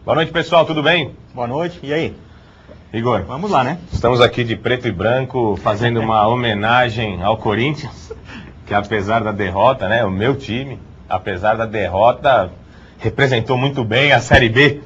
Boa noite, pessoal, tudo bem? Boa noite, e aí? Igor, vamos lá, né? Estamos aqui de preto e branco fazendo uma homenagem ao Corinthians, que apesar da derrota, né, o meu time, apesar da derrota, representou muito bem a Série B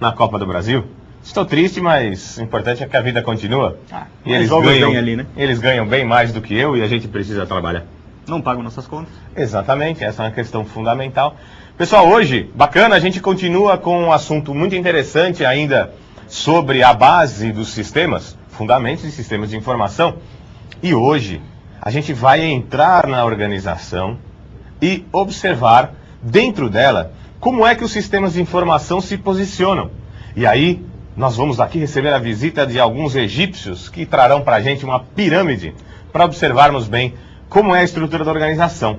na Copa do Brasil. Estou triste, mas o importante é que a vida continua. E eles ganham bem ali, né? Eles ganham bem mais do que eu e a gente precisa trabalhar. Não pagam nossas contas. Exatamente, essa é uma questão fundamental. Pessoal, hoje, bacana, a gente continua com um assunto muito interessante ainda sobre a base dos sistemas, fundamentos de sistemas de informação. E hoje a gente vai entrar na organização e observar dentro dela como é que os sistemas de informação se posicionam. E aí nós vamos aqui receber a visita de alguns egípcios que trarão para a gente uma pirâmide para observarmos bem como é a estrutura da organização.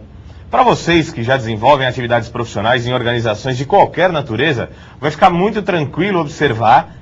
Para vocês que já desenvolvem atividades profissionais em organizações de qualquer natureza, vai ficar muito tranquilo observar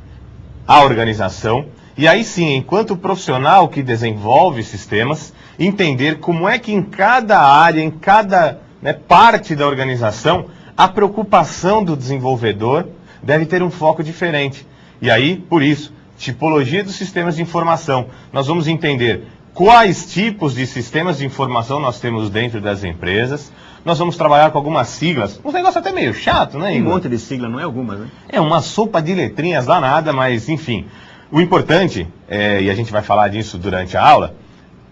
a organização e aí sim, enquanto profissional que desenvolve sistemas, entender como é que em cada área, em cada parte da organização, a preocupação do desenvolvedor deve ter um foco diferente. E aí, por isso, tipologia dos sistemas de informação. Nós vamos entender quais tipos de sistemas de informação nós temos dentro das empresas. Nós vamos trabalhar com algumas siglas. Um negócio até meio chato, né, Igor? Um monte de sigla, não é algumas, né? É uma sopa de letrinhas danada, mas enfim. O importante, e a gente vai falar disso durante a aula,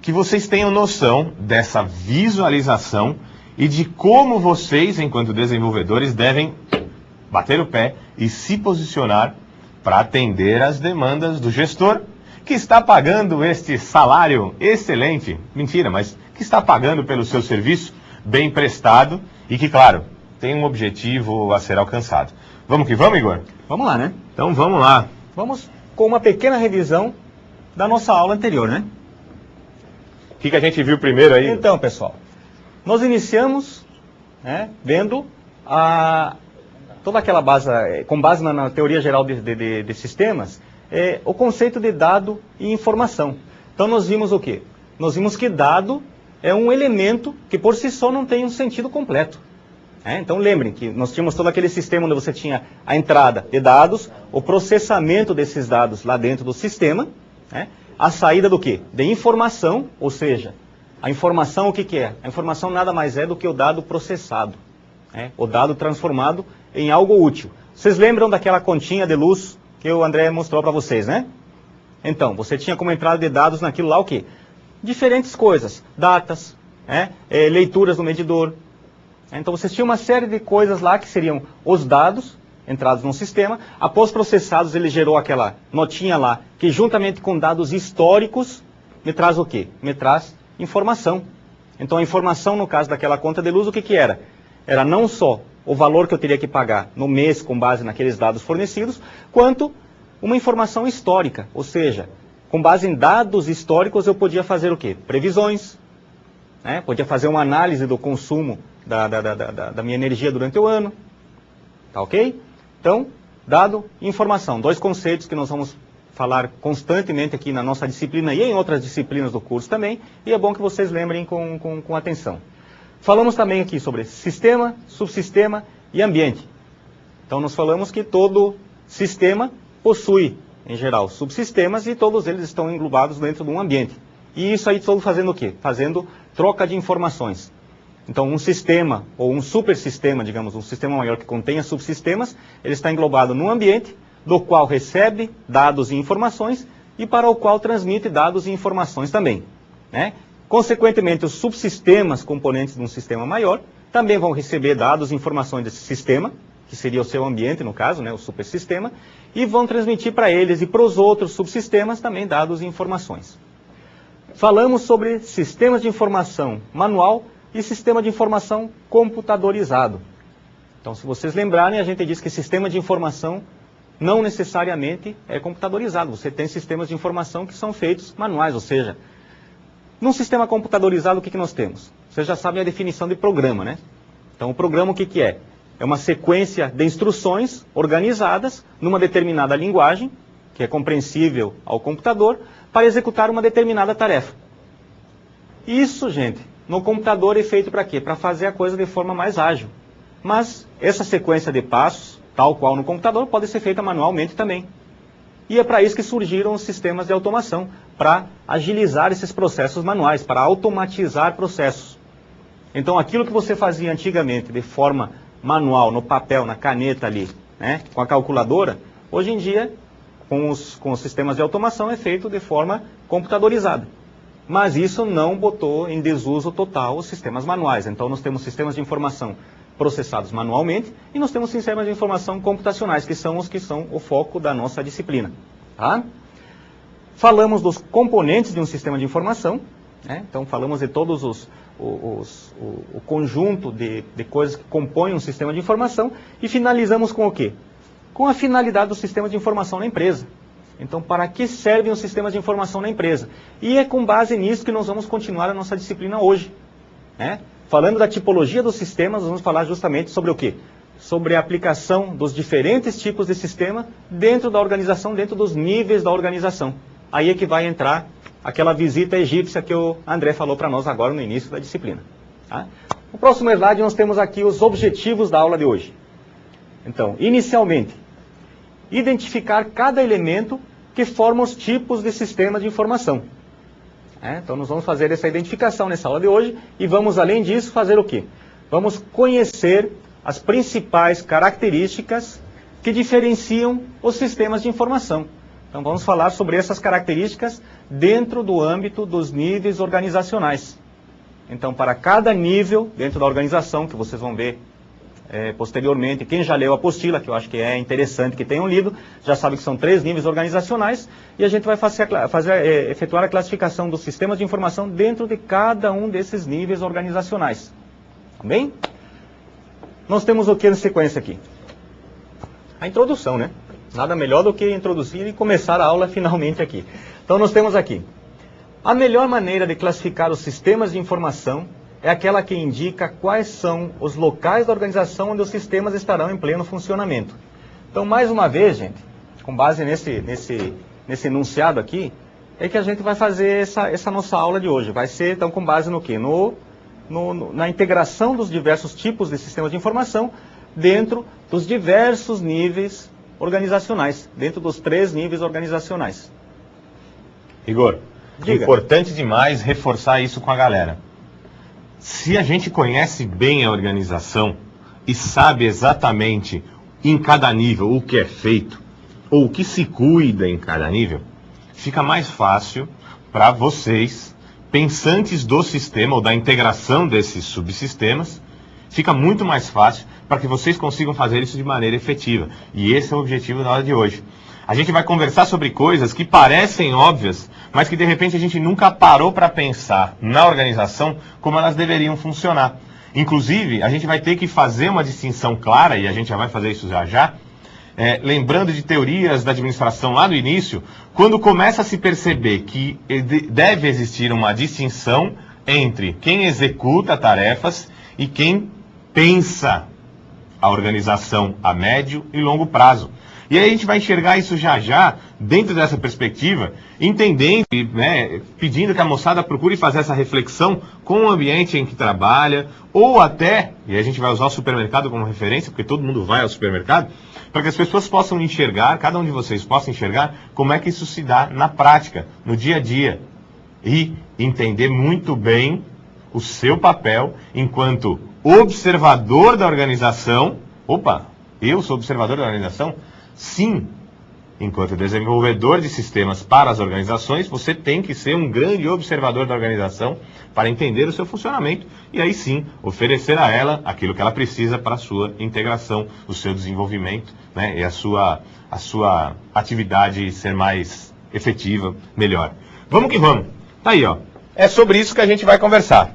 que vocês tenham noção dessa visualização e de como vocês, enquanto desenvolvedores, devem bater o pé e se posicionar para atender às demandas do gestor, que está pagando este salário excelente, mentira, mas que está pagando pelo seu serviço bem prestado e que, claro, tem um objetivo a ser alcançado. Vamos que vamos, Igor? Vamos lá, né? Então vamos lá. Vamos com uma pequena revisão da nossa aula anterior, né? O que a gente viu primeiro aí? Então, pessoal, nós iniciamos, né, vendo toda aquela base, com base na teoria geral de sistemas, o conceito de dado e informação. Então nós vimos o quê? Nós vimos que dado é um elemento que por si só não tem um sentido completo. Então lembrem que nós tínhamos todo aquele sistema onde você tinha a entrada de dados, o processamento desses dados lá dentro do sistema, a saída do quê? De informação, ou seja, a informação o que é? A informação nada mais é do que o dado processado, o dado transformado em algo útil. Vocês lembram daquela continha de luz que o André mostrou para vocês, né? Então, você tinha como entrada de dados naquilo lá o quê? Diferentes coisas, datas, leituras do medidor. Então, vocês tinham uma série de coisas lá que seriam os dados entrados no sistema. Após processados, ele gerou aquela notinha lá, que juntamente com dados históricos, me traz o quê? Me traz informação. Então, a informação, no caso daquela conta de luz, o que era? Era não só o valor que eu teria que pagar no mês com base naqueles dados fornecidos, quanto uma informação histórica, ou seja, com base em dados históricos eu podia fazer o quê? Previsões, podia fazer uma análise do consumo da minha energia durante o ano, tá ok? Então, dado e informação, dois conceitos que nós vamos falar constantemente aqui na nossa disciplina e em outras disciplinas do curso também, e é bom que vocês lembrem com atenção. Falamos também aqui sobre sistema, subsistema e ambiente. Então nós falamos que todo sistema possui, em geral, subsistemas e todos eles estão englobados dentro de um ambiente. E isso aí todo fazendo o quê? Fazendo troca de informações. Então um sistema ou um supersistema, digamos, um sistema maior que contenha subsistemas, ele está englobado num ambiente do qual recebe dados e informações e para o qual transmite dados e informações também, Consequentemente, os subsistemas componentes de um sistema maior também vão receber dados e informações desse sistema, que seria o seu ambiente, no caso, o supersistema, e vão transmitir para eles e para os outros subsistemas também dados e informações. Falamos sobre sistemas de informação manual e sistema de informação computadorizado. Então, se vocês lembrarem, a gente disse que sistema de informação não necessariamente é computadorizado. Você tem sistemas de informação que são feitos manuais, ou seja, num sistema computadorizado, o que nós temos? Vocês já sabem a definição de programa, Então, o programa o que é? É uma sequência de instruções organizadas numa determinada linguagem, que é compreensível ao computador, para executar uma determinada tarefa. Isso, gente, no computador é feito para quê? Para fazer a coisa de forma mais ágil. Mas essa sequência de passos, tal qual no computador, pode ser feita manualmente também. E é para isso que surgiram os sistemas de automação, para agilizar esses processos manuais, para automatizar processos. Então, aquilo que você fazia antigamente de forma manual, no papel, na caneta ali, né, com a calculadora, hoje em dia, com os sistemas de automação, é feito de forma computadorizada. Mas isso não botou em desuso total os sistemas manuais. Então, nós temos sistemas de informação processados manualmente e nós temos sistemas de informação computacionais, que são os que são o foco da nossa disciplina. Tá? Falamos dos componentes de um sistema de informação, né? Então falamos de todos o conjunto de coisas que compõem um sistema de informação e finalizamos com o quê? Com a finalidade do sistema de informação na empresa. Então, para que servem os sistemas de informação na empresa? E é com base nisso que nós vamos continuar a nossa disciplina hoje, né? Falando da tipologia dos sistemas, nós vamos falar justamente sobre o quê? Sobre a aplicação dos diferentes tipos de sistema dentro da organização, dentro dos níveis da organização. Aí é que vai entrar aquela visita egípcia que o André falou para nós agora no início da disciplina. Tá? No próximo slide nós temos aqui os objetivos da aula de hoje. Então, inicialmente, identificar cada elemento que forma os tipos de sistema de informação. Então nós vamos fazer essa identificação nessa aula de hoje e vamos, além disso, fazer o quê? Vamos conhecer as principais características que diferenciam os sistemas de informação. Então vamos falar sobre essas características dentro do âmbito dos níveis organizacionais. Então, para cada nível dentro da organização, que vocês vão ver posteriormente, quem já leu a apostila, que eu acho que é interessante que tenham lido, já sabe que são 3 níveis organizacionais, e a gente vai efetuar a classificação dos sistemas de informação dentro de cada um desses níveis organizacionais. Tá bem? Nós temos o que na sequência aqui? A introdução, né? Nada melhor do que introduzir e começar a aula finalmente aqui. Então nós temos aqui: a melhor maneira de classificar os sistemas de informação é aquela que indica quais são os locais da organização onde os sistemas estarão em pleno funcionamento. Então, mais uma vez, gente, com base nesse enunciado aqui, é que a gente vai fazer essa nossa aula de hoje. Vai ser, então, com base no quê? Na integração dos diversos tipos de sistemas de informação dentro dos diversos níveis organizacionais, dentro dos 3 níveis organizacionais. Igor, Diga. Importante demais reforçar isso com a galera. Se a gente conhece bem a organização e sabe exatamente em cada nível o que é feito, ou o que se cuida em cada nível, fica mais fácil para vocês, pensantes do sistema ou da integração desses subsistemas, fica muito mais fácil para que vocês consigam fazer isso de maneira efetiva. E esse é o objetivo da aula de hoje. A gente vai conversar sobre coisas que parecem óbvias, mas que de repente a gente nunca parou para pensar na organização como elas deveriam funcionar. Inclusive, a gente vai ter que fazer uma distinção clara, e a gente já vai fazer isso já, lembrando de teorias da administração lá do início, quando começa a se perceber que deve existir uma distinção entre quem executa tarefas e quem pensa a organização a médio e longo prazo. E aí a gente vai enxergar isso já dentro dessa perspectiva, entendendo, né, pedindo que a moçada procure fazer essa reflexão com o ambiente em que trabalha, ou até, e a gente vai usar o supermercado como referência, porque todo mundo vai ao supermercado, para que as pessoas possam enxergar, cada um de vocês possa enxergar como é que isso se dá na prática, no dia a dia, e entender muito bem o seu papel enquanto observador da organização. Opa, eu sou observador da organização? Sim, enquanto desenvolvedor de sistemas para as organizações, você tem que ser um grande observador da organização para entender o seu funcionamento e aí sim oferecer a ela aquilo que ela precisa para a sua integração, o seu desenvolvimento, né, e a sua atividade ser mais efetiva, melhor. Vamos que vamos. Tá aí, ó. É sobre isso que a gente vai conversar.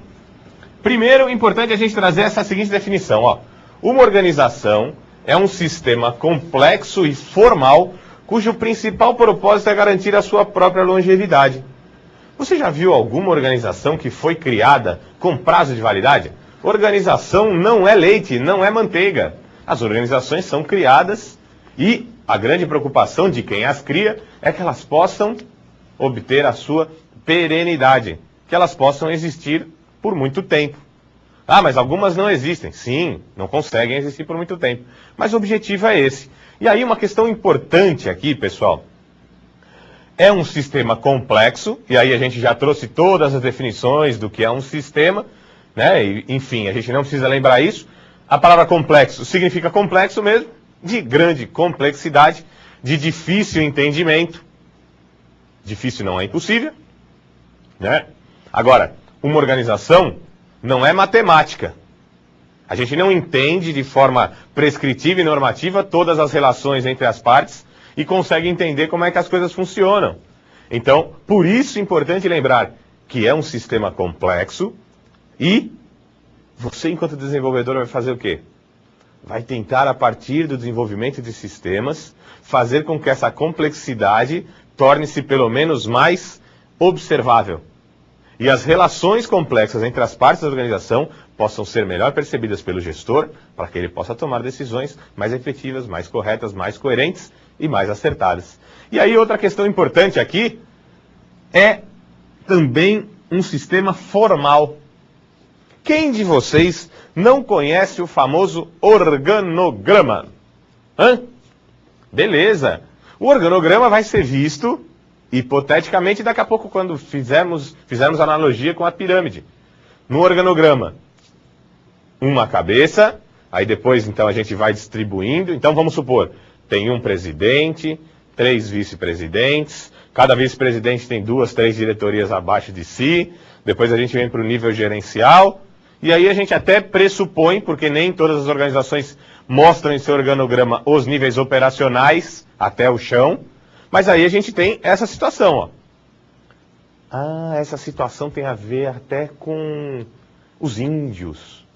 Primeiro, importante a gente trazer essa seguinte definição, ó. Uma organização é um sistema complexo e formal, cujo principal propósito é garantir a sua própria longevidade. Você já viu alguma organização que foi criada com prazo de validade? Organização não é leite, não é manteiga. As organizações são criadas e a grande preocupação de quem as cria é que elas possam obter a sua perenidade, que elas possam existir por muito tempo. Ah, mas algumas não existem. Sim, não conseguem existir por muito tempo. Mas o objetivo é esse. E aí uma questão importante aqui, pessoal, é um sistema complexo, e aí a gente já trouxe todas as definições do que é um sistema, né? E, enfim, a gente não precisa lembrar isso. A palavra complexo significa complexo mesmo, de grande complexidade, de difícil entendimento. Difícil não é impossível, né? Agora, uma organização não é matemática. A gente não entende de forma prescritiva e normativa todas as relações entre as partes e consegue entender como é que as coisas funcionam. Então, por isso é importante lembrar que é um sistema complexo e você, enquanto desenvolvedor, vai fazer o quê? Vai tentar, a partir do desenvolvimento de sistemas, fazer com que essa complexidade torne-se pelo menos mais observável. E as relações complexas entre as partes da organização possam ser melhor percebidas pelo gestor, para que ele possa tomar decisões mais efetivas, mais corretas, mais coerentes e mais acertadas. E aí outra questão importante aqui é também um sistema formal. Quem de vocês não conhece o famoso organograma? Hã? Beleza. O organograma vai ser visto, hipoteticamente, daqui a pouco, quando fizermos analogia com a pirâmide. No organograma, uma cabeça, aí depois, então, a gente vai distribuindo. Então, vamos supor, tem um presidente, 3 vice-presidentes, cada vice-presidente tem 2, 3 diretorias abaixo de si, depois a gente vem para o nível gerencial, e aí a gente até pressupõe, porque nem todas as organizações mostram em seu organograma os níveis operacionais até o chão, mas aí a gente tem essa situação, ó. Ah, essa situação tem a ver até com os índios.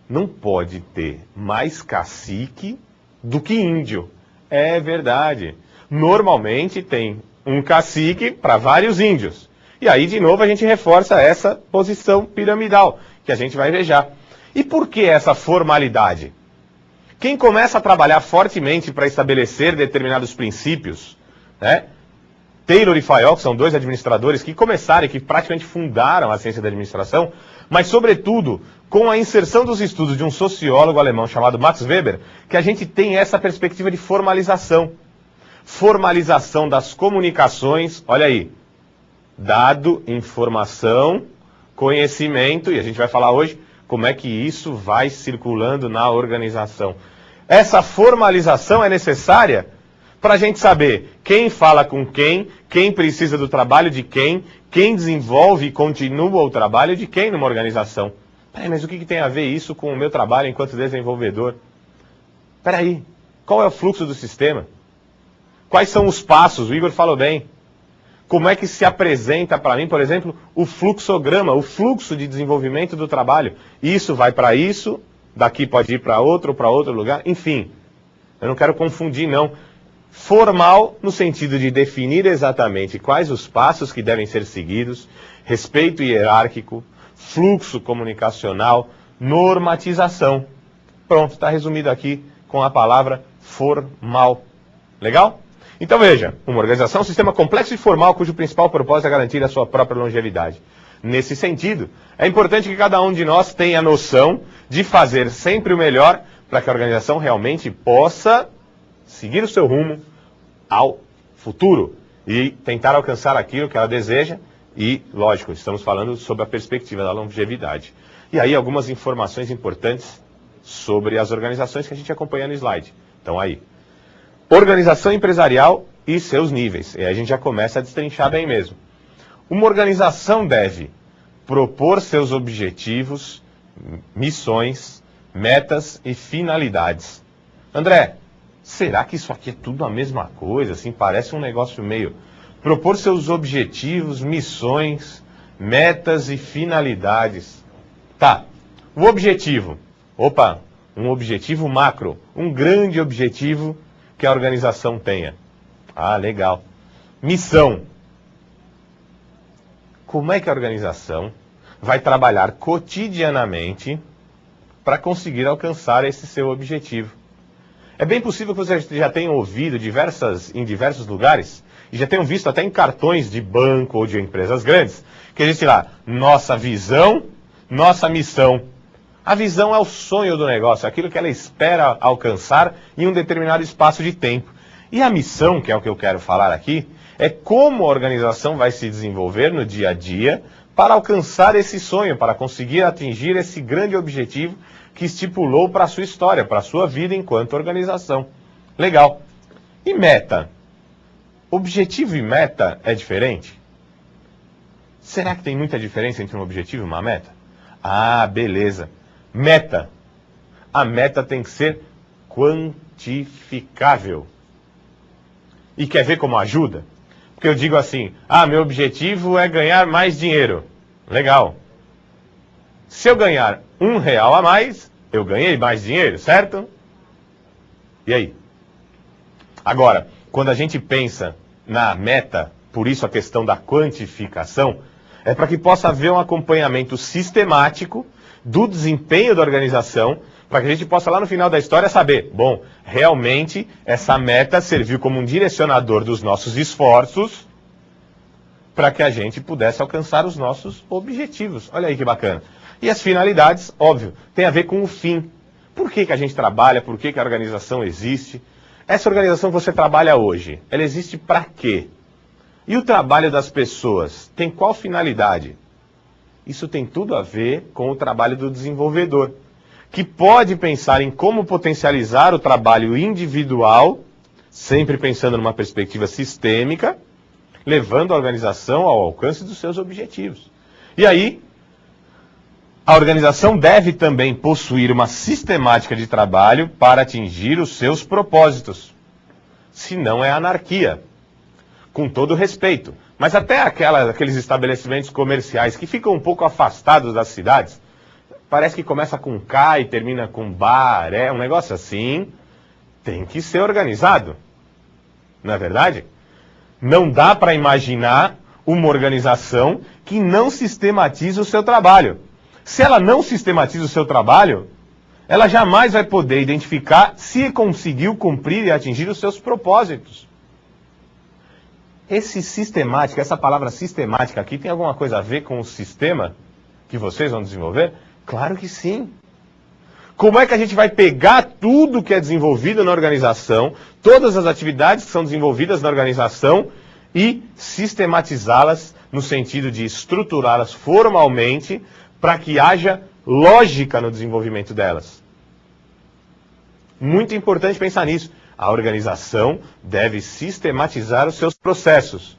Não pode ter mais cacique do que índio. É verdade. Normalmente tem um cacique para vários índios. E aí, de novo, a gente reforça essa posição piramidal, que a gente vai ver já. E por que essa formalidade? Quem começa a trabalhar fortemente para estabelecer determinados princípios, né? Taylor e Fayol, que são 2 administradores que começaram e que praticamente fundaram a ciência da administração, mas, sobretudo, com a inserção dos estudos de um sociólogo alemão chamado Max Weber, que a gente tem essa perspectiva de formalização. Formalização das comunicações, olha aí, dado, informação, conhecimento, e a gente vai falar hoje como é que isso vai circulando na organização. Essa formalização é necessária para a gente saber quem fala com quem precisa do trabalho de quem desenvolve e continua o trabalho de quem numa organização. Peraí, mas o que tem a ver isso com o meu trabalho enquanto desenvolvedor? Peraí, qual é o fluxo do sistema? Quais são os passos? O Igor falou bem. Como é que se apresenta para mim, por exemplo, o fluxograma, o fluxo de desenvolvimento do trabalho? Isso vai para isso, daqui pode ir para outro lugar, enfim. Eu não quero confundir, não. Formal, no sentido de definir exatamente quais os passos que devem ser seguidos, respeito hierárquico, fluxo comunicacional, normatização. Pronto, está resumido aqui com a palavra formal. Legal? Então veja, uma organização é um sistema complexo e formal cujo principal propósito é garantir a sua própria longevidade. Nesse sentido, é importante que cada um de nós tenha a noção de fazer sempre o melhor para que a organização realmente possa seguir o seu rumo ao futuro e tentar alcançar aquilo que ela deseja e, lógico, estamos falando sobre a perspectiva da longevidade. E aí algumas informações importantes sobre as organizações que a gente acompanha no slide. Então aí, organização empresarial e seus níveis. E aí a gente já começa a destrinchar bem mesmo. Uma organização deve propor seus objetivos, missões, metas e finalidades. André, será que isso aqui é tudo a mesma coisa? Assim, parece um negócio meio... Propor seus objetivos, missões, metas e finalidades. Tá, o objetivo. Opa, um objetivo macro. Um grande objetivo que a organização tenha. Ah, legal. Missão. Como é que a organização vai trabalhar cotidianamente para conseguir alcançar esse seu objetivo? É bem possível que você já tenha ouvido em diversos lugares, e já tenham visto até em cartões de banco ou de empresas grandes, que existe lá, nossa visão, nossa missão. A visão é o sonho do negócio, aquilo que ela espera alcançar em um determinado espaço de tempo. E a missão, que é o que eu quero falar aqui, é como a organização vai se desenvolver no dia a dia para alcançar esse sonho, para conseguir atingir esse grande objetivo que estipulou para a sua história, para a sua vida enquanto organização. Legal. E meta? Objetivo e meta é diferente? Será que tem muita diferença entre um objetivo e uma meta? Ah, beleza. Meta. A meta tem que ser quantificável. E quer ver como ajuda? Porque eu digo assim, meu objetivo é ganhar mais dinheiro. Legal. Se eu ganhar R$1 a mais, eu ganhei mais dinheiro, certo? E aí? Agora, quando a gente pensa na meta, por isso a questão da quantificação, é para que possa haver um acompanhamento sistemático do desempenho da organização, para que a gente possa lá no final da história saber, bom, realmente essa meta serviu como um direcionador dos nossos esforços para que a gente pudesse alcançar os nossos objetivos. Olha aí que bacana. E as finalidades, óbvio, tem a ver com o fim. Por que a gente trabalha? Por que a organização existe? Essa organização que você trabalha hoje, ela existe para quê? E o trabalho das pessoas tem qual finalidade? Isso tem tudo a ver com o trabalho do desenvolvedor, que pode pensar em como potencializar o trabalho individual, sempre pensando numa perspectiva sistêmica, levando a organização ao alcance dos seus objetivos. E aí, a organização deve também possuir uma sistemática de trabalho para atingir os seus propósitos. Senão é anarquia. Com todo respeito. Mas até aqueles estabelecimentos comerciais que ficam um pouco afastados das cidades, parece que começa com K e termina com bar, um negócio assim, tem que ser organizado. Não é verdade? Não dá para imaginar uma organização que não sistematiza o seu trabalho. Se ela não sistematiza o seu trabalho, ela jamais vai poder identificar se conseguiu cumprir e atingir os seus propósitos. Essa palavra sistemática aqui tem alguma coisa a ver com o sistema que vocês vão desenvolver? Claro que sim. Como é que a gente vai pegar tudo que é desenvolvido na organização, todas as atividades que são desenvolvidas na organização e sistematizá-las no sentido de estruturá-las formalmente para que haja lógica no desenvolvimento delas? Muito importante pensar nisso. A organização deve sistematizar os seus processos.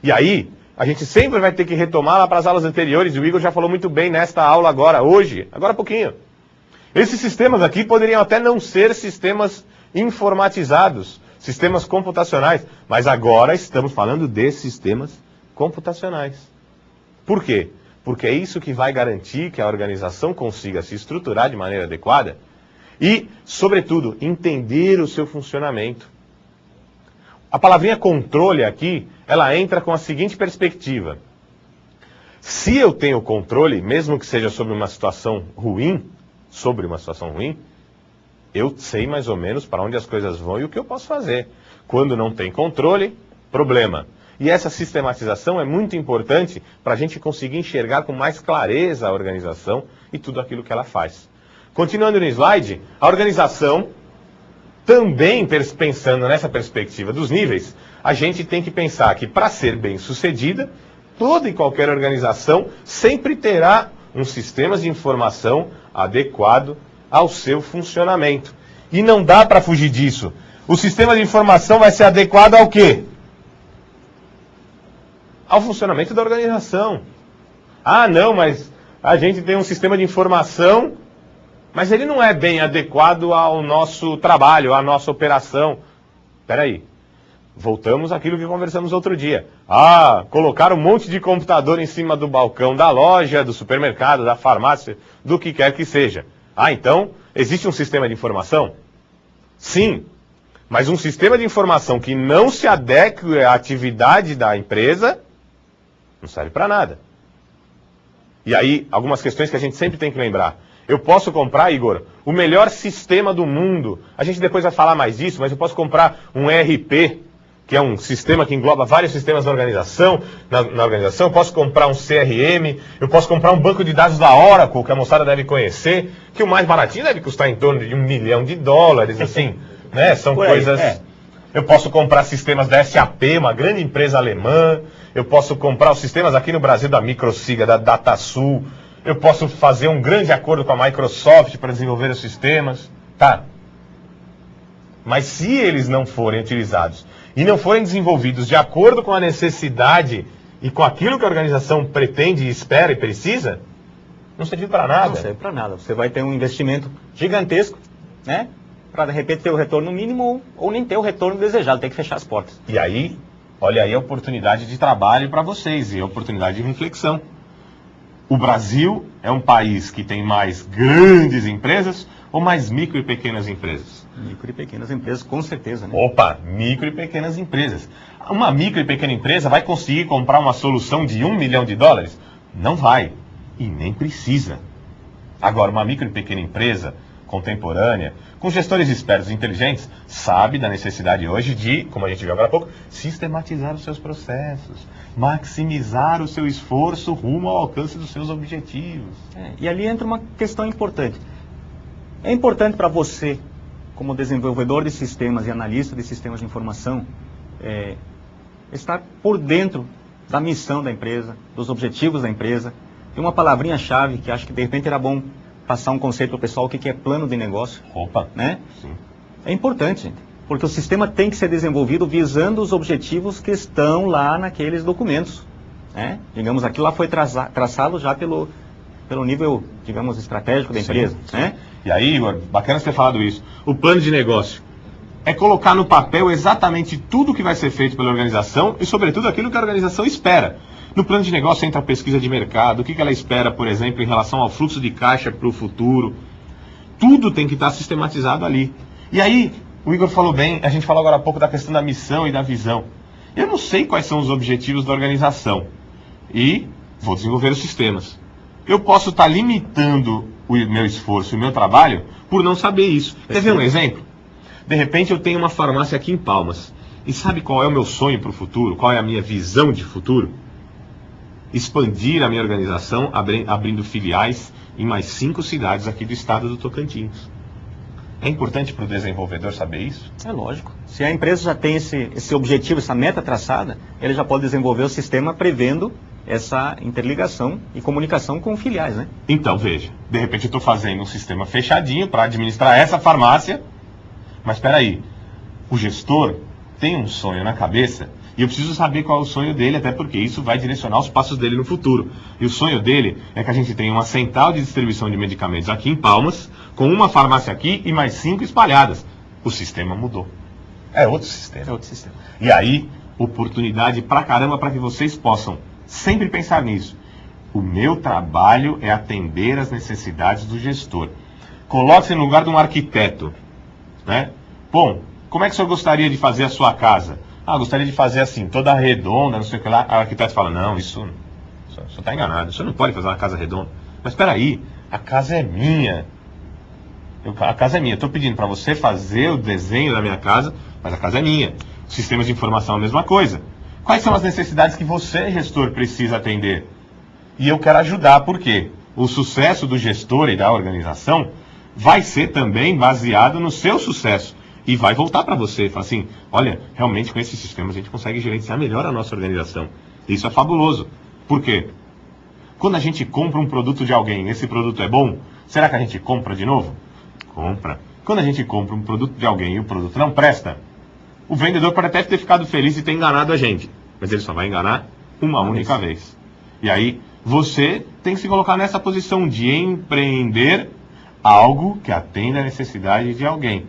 E aí, a gente sempre vai ter que retomar lá para as aulas anteriores, e o Igor já falou muito bem nesta aula agora há pouquinho. Esses sistemas aqui poderiam até não ser sistemas informatizados, sistemas computacionais, mas agora estamos falando de sistemas computacionais. Por quê? Porque é isso que vai garantir que a organização consiga se estruturar de maneira adequada e, sobretudo, entender o seu funcionamento. A palavrinha controle aqui, ela entra com a seguinte perspectiva. Se eu tenho controle, mesmo que seja sobre uma situação ruim, eu sei mais ou menos para onde as coisas vão e o que eu posso fazer. Quando não tem controle, problema. E essa sistematização é muito importante para a gente conseguir enxergar com mais clareza a organização e tudo aquilo que ela faz. Continuando no slide, a organização, também pensando nessa perspectiva dos níveis, a gente tem que pensar que para ser bem sucedida, toda e qualquer organização sempre terá um sistema de informação adequado ao seu funcionamento. E não dá para fugir disso. O sistema de informação vai ser adequado ao quê? Ao funcionamento da organização. Não, mas a gente tem um sistema de informação, mas ele não é bem adequado ao nosso trabalho, à nossa operação. Espera aí. Voltamos àquilo que conversamos outro dia. Colocar um monte de computador em cima do balcão da loja, do supermercado, da farmácia, do que quer que seja. Então, existe um sistema de informação? Sim. Mas um sistema de informação que não se adeque à atividade da empresa não serve para nada. E aí, algumas questões que a gente sempre tem que lembrar. Eu posso comprar, Igor, o melhor sistema do mundo. A gente depois vai falar mais disso, mas eu posso comprar um ERP que é um sistema que engloba vários sistemas da organização, na organização. Eu posso comprar um CRM, eu posso comprar um banco de dados da Oracle, que a moçada deve conhecer, que o mais baratinho deve custar em torno de $1 milhão, assim, né? São coisas... Eu posso comprar sistemas da SAP, uma grande empresa alemã. Eu posso comprar os sistemas aqui no Brasil da Microsiga, da DataSul. Eu posso fazer um grande acordo com a Microsoft para desenvolver os sistemas. Tá. Mas se eles não forem utilizados e não forem desenvolvidos de acordo com a necessidade e com aquilo que a organização pretende, espera e precisa, não serve para nada. Não serve para nada. Você vai ter um investimento gigantesco, né? Para de repente ter o retorno mínimo ou nem ter o retorno desejado, tem que fechar as portas. E aí, olha aí a oportunidade de trabalho para vocês e a oportunidade de reflexão. O Brasil é um país que tem mais grandes empresas ou mais micro e pequenas empresas? Micro e pequenas empresas, com certeza, né? Opa, micro e pequenas empresas. Uma micro e pequena empresa vai conseguir comprar uma solução de $1 milhão? Não vai. E nem precisa. Agora, uma micro e pequena empresa contemporânea, com gestores espertos e inteligentes, sabe da necessidade hoje de, como a gente viu agora há pouco, sistematizar os seus processos, maximizar o seu esforço rumo ao alcance dos seus objetivos. E ali entra uma questão importante. É importante para você, como desenvolvedor de sistemas e analista de sistemas de informação, estar por dentro da missão da empresa, dos objetivos da empresa. Tem uma palavrinha-chave que acho que de repente era bom passar um conceito para o pessoal, o que é plano de negócio. Opa, né? Sim. É importante, gente, porque o sistema tem que ser desenvolvido visando os objetivos que estão lá naqueles documentos. Né? Digamos, aquilo lá foi traçado já pelo nível, digamos, estratégico da empresa. Sim. Né? E aí, Igor, bacana você ter falado isso. O plano de negócio é colocar no papel exatamente tudo que vai ser feito pela organização e, sobretudo, aquilo que a organização espera. No plano de negócio entra a pesquisa de mercado, o que ela espera, por exemplo, em relação ao fluxo de caixa para o futuro. Tudo tem que estar sistematizado ali. E aí, o Igor falou bem, a gente falou agora há pouco da questão da missão e da visão. Eu não sei quais são os objetivos da organização e vou desenvolver os sistemas. Eu posso estar limitando o meu esforço e o meu trabalho por não saber isso. Quer ver um exemplo? De repente eu tenho uma farmácia aqui em Palmas. E sabe qual é o meu sonho para o futuro? Qual é a minha visão de futuro? Expandir a minha organização, abrindo filiais em mais 5 cidades aqui do estado do Tocantins. É importante para o desenvolvedor saber isso? É lógico. Se a empresa já tem esse objetivo, essa meta traçada, ele já pode desenvolver o sistema prevendo essa interligação e comunicação com filiais, né? Então, veja, de repente eu estou fazendo um sistema fechadinho para administrar essa farmácia, mas espera aí, o gestor tem um sonho na cabeça e eu preciso saber qual é o sonho dele, até porque isso vai direcionar os passos dele no futuro. E o sonho dele é que a gente tenha uma central de distribuição de medicamentos aqui em Palmas, com uma farmácia aqui e mais 5 espalhadas. O sistema mudou. É outro sistema. É outro sistema. E aí, oportunidade pra caramba para que vocês possam sempre pensar nisso. O meu trabalho é atender às necessidades do gestor. Coloque-se no lugar de um arquiteto, né? Bom, como é que o senhor gostaria de fazer a sua casa? Ah, gostaria de fazer assim, toda redonda, não sei o que lá. O arquiteto fala, não, isso está enganado, você não pode fazer uma casa redonda. Mas espera aí, a casa é minha. A casa é minha, estou pedindo para você fazer o desenho da minha casa, mas a casa é minha. Sistemas de informação é a mesma coisa. Quais são as necessidades que você, gestor, precisa atender? E eu quero ajudar, porque o sucesso do gestor e da organização vai ser também baseado no seu sucesso. E vai voltar para você, fala assim, olha, realmente com esses sistemas a gente consegue gerenciar melhor a nossa organização. Isso é fabuloso. Por quê? Quando a gente compra um produto de alguém, esse produto é bom, será que a gente compra de novo? Compra. Quando a gente compra um produto de alguém e o produto não presta, o vendedor pode até ter ficado feliz e ter enganado a gente, mas ele só vai enganar uma única vez. E aí, você tem que se colocar nessa posição de empreender algo que atenda a necessidade de alguém.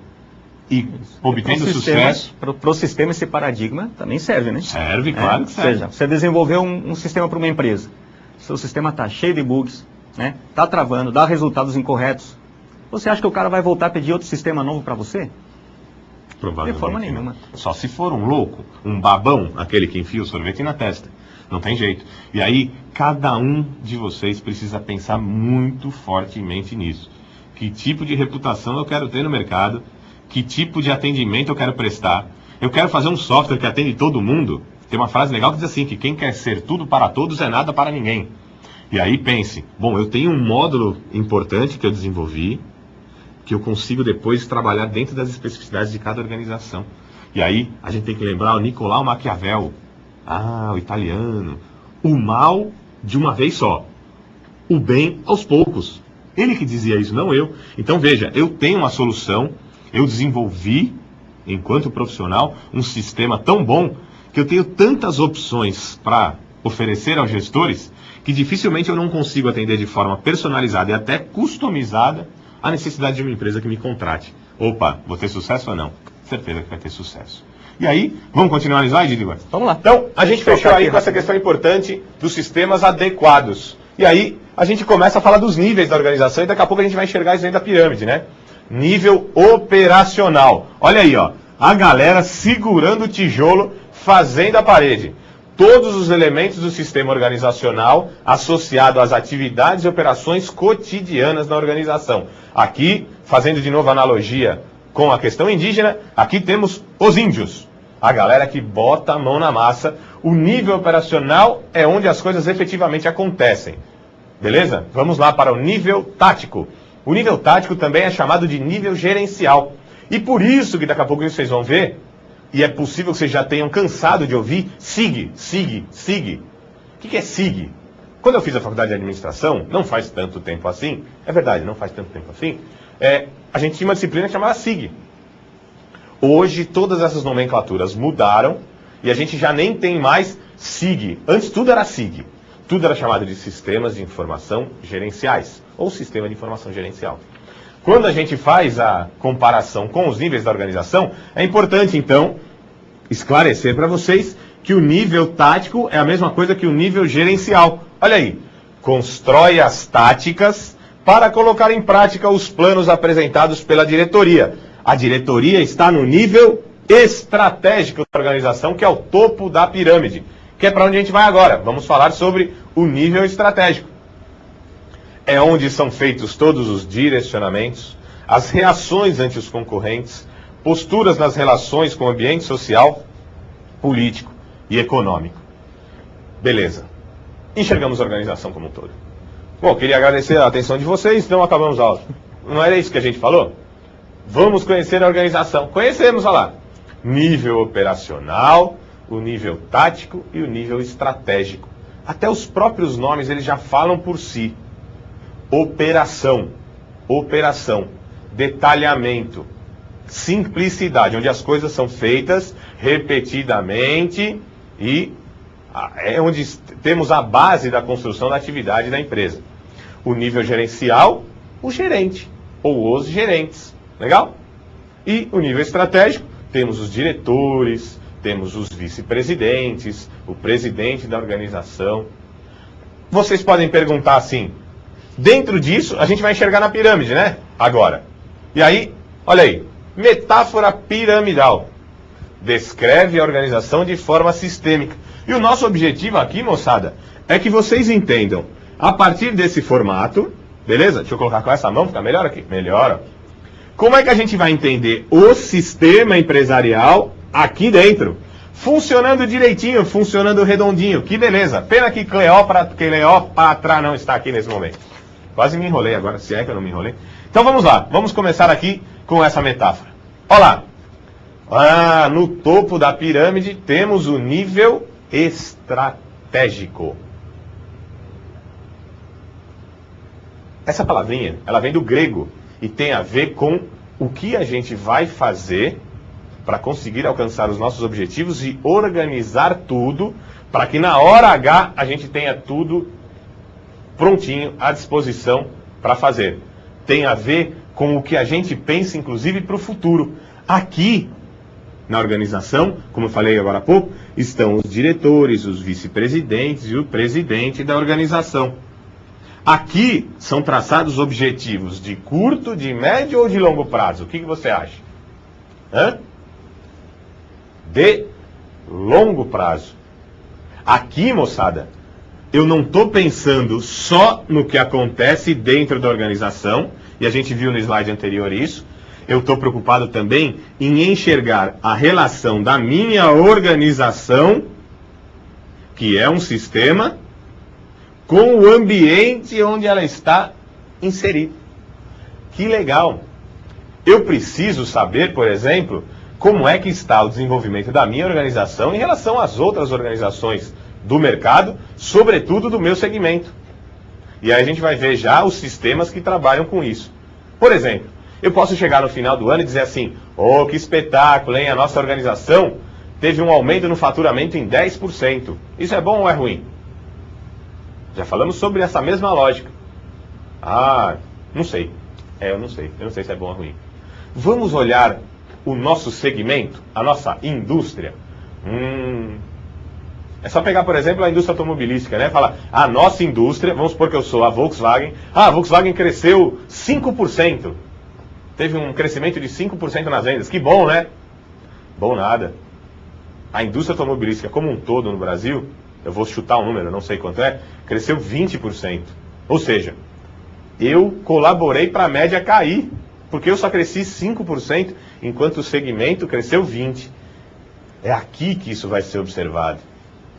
E obtendo sucesso... Para o sistema, esse paradigma também serve, né? Serve, claro que serve. Ou seja, você desenvolveu um sistema para uma empresa. Seu sistema está cheio de bugs, né? Está travando, dá resultados incorretos. Você acha que o cara vai voltar a pedir outro sistema novo para você? Provavelmente. De forma nenhuma. Só se for um louco, um babão, aquele que enfia o sorvete na testa. Não tem jeito. E aí, cada um de vocês precisa pensar muito fortemente nisso. Que tipo de reputação eu quero ter no mercado? Que tipo de atendimento eu quero prestar? Eu quero fazer um software que atende todo mundo. Tem uma frase legal que diz assim, que quem quer ser tudo para todos é nada para ninguém. E aí pense, bom, eu tenho um módulo importante que eu desenvolvi, que eu consigo depois trabalhar dentro das especificidades de cada organização. E aí a gente tem que lembrar o Nicolau Maquiavel, o italiano, o mal de uma vez só, o bem aos poucos. Ele que dizia isso, não eu. Então veja, eu tenho uma solução, eu desenvolvi, enquanto profissional, um sistema tão bom que eu tenho tantas opções para oferecer aos gestores que dificilmente eu não consigo atender de forma personalizada e até customizada a necessidade de uma empresa que me contrate. Opa, vou ter sucesso ou não? Certeza que vai ter sucesso. E aí, vamos continuar no slide, Igor? Vamos lá. Então, a gente fechou aí com essa questão importante dos sistemas adequados. E aí, a gente começa a falar dos níveis da organização e daqui a pouco a gente vai enxergar isso dentro da pirâmide, né? Nível operacional. Olha aí, ó. A galera segurando o tijolo, fazendo a parede. Todos os elementos do sistema organizacional associado às atividades e operações cotidianas na organização. Aqui, fazendo de novo analogia com a questão indígena, aqui temos os índios. A galera que bota a mão na massa. O nível operacional é onde as coisas efetivamente acontecem. Beleza? Vamos lá para o nível tático. O nível tático também é chamado de nível gerencial. E por isso que daqui a pouco vocês vão ver, e é possível que vocês já tenham cansado de ouvir, SIG, SIG, SIG. O que é SIG? Quando eu fiz a faculdade de administração, não faz tanto tempo assim, é verdade, não faz tanto tempo assim, a gente tinha uma disciplina chamada SIG. Hoje todas essas nomenclaturas mudaram e a gente já nem tem mais SIG. Antes tudo era SIG. Tudo era chamado de sistemas de informação gerenciais, ou sistema de informação gerencial. Quando a gente faz a comparação com os níveis da organização, é importante, então, esclarecer para vocês que o nível tático é a mesma coisa que o nível gerencial. Olha aí, constrói as táticas para colocar em prática os planos apresentados pela diretoria. A diretoria está no nível estratégico da organização, que é o topo da pirâmide, que é para onde a gente vai agora. Vamos falar sobre o nível estratégico. É onde são feitos todos os direcionamentos, as reações ante os concorrentes, posturas nas relações com o ambiente social, político e econômico. Beleza. Enxergamos a organização como um todo. Bom, queria agradecer a atenção de vocês, então acabamos a aula. Não era isso que a gente falou? Vamos conhecer a organização. Conhecemos, olha lá. Nível operacional, o nível tático e o nível estratégico. Até os próprios nomes eles já falam por si. Operação, detalhamento, simplicidade, onde as coisas são feitas repetidamente e é onde temos a base da construção da atividade da empresa. O nível gerencial, o gerente ou os gerentes, legal? E o nível estratégico, temos os diretores, temos os vice-presidentes, o presidente da organização. Vocês podem perguntar assim, dentro disso, a gente vai enxergar na pirâmide, né? Agora. E aí, olha aí. Metáfora piramidal. Descreve a organização de forma sistêmica. E o nosso objetivo aqui, moçada, é que vocês entendam, a partir desse formato, beleza? Deixa eu colocar com essa mão, fica melhor aqui? Melhor. Como é que a gente vai entender o sistema empresarial aqui dentro? Funcionando direitinho, funcionando redondinho. Que beleza. Pena que Cleópatra não está aqui nesse momento. Quase me enrolei agora, se é que eu não me enrolei. Então vamos lá, vamos começar aqui com essa metáfora. Olha lá. No topo da pirâmide temos o nível estratégico. Essa palavrinha, ela vem do grego e tem a ver com o que a gente vai fazer para conseguir alcançar os nossos objetivos e organizar tudo para que na hora H a gente tenha tudo prontinho, à disposição para fazer. Tem a ver com o que a gente pensa, inclusive, para o futuro. Aqui, na organização, como eu falei agora há pouco, estão os diretores, os vice-presidentes e o presidente da organização. Aqui são traçados objetivos de curto, de médio ou de longo prazo. O que você acha? De longo prazo. Aqui, moçada, eu não estou pensando só no que acontece dentro da organização, e a gente viu no slide anterior isso. eu estou preocupado também em enxergar a relação da minha organização, que é um sistema, com o ambiente onde ela está inserida. Que legal! Eu preciso saber, por exemplo, como é que está o desenvolvimento da minha organização em relação às outras organizações do mercado, sobretudo do meu segmento. E aí a gente vai ver já os sistemas que trabalham com isso. Por exemplo, eu posso chegar no final do ano e dizer assim, oh, que espetáculo, hein? A nossa organização teve um aumento no faturamento em 10%. Isso é bom ou é ruim? Já falamos sobre essa mesma lógica. Ah, não sei. Eu não sei. Eu não sei se é bom ou ruim. Vamos olhar o nosso segmento, a nossa indústria. É só pegar, por exemplo, a indústria automobilística, né? Falar, a nossa indústria, vamos supor que eu sou a Volkswagen. Ah, a Volkswagen cresceu 5%. Teve um crescimento de 5% nas vendas. Que bom, né? Bom nada. A indústria automobilística como um todo no Brasil, eu vou chutar um número, não sei quanto é, cresceu 20%. Ou seja, eu colaborei para a média cair, porque eu só cresci 5%, enquanto o segmento cresceu 20%. É aqui que isso vai ser observado.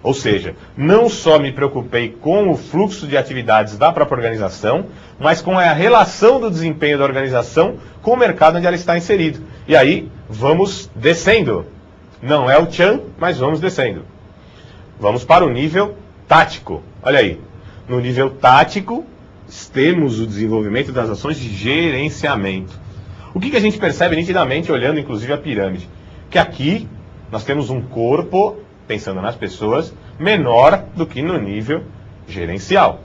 Ou seja, não só me preocupei com o fluxo de atividades da própria organização, mas com a relação do desempenho da organização com o mercado onde ela está inserido. E aí, vamos descendo. Não é o tchan, mas vamos descendo. Vamos para o nível tático. Olha aí. No nível tático, temos o desenvolvimento das ações de gerenciamento. O que a gente percebe nitidamente, olhando inclusive a pirâmide? Que aqui nós temos um corpo, pensando nas pessoas, menor do que no nível gerencial.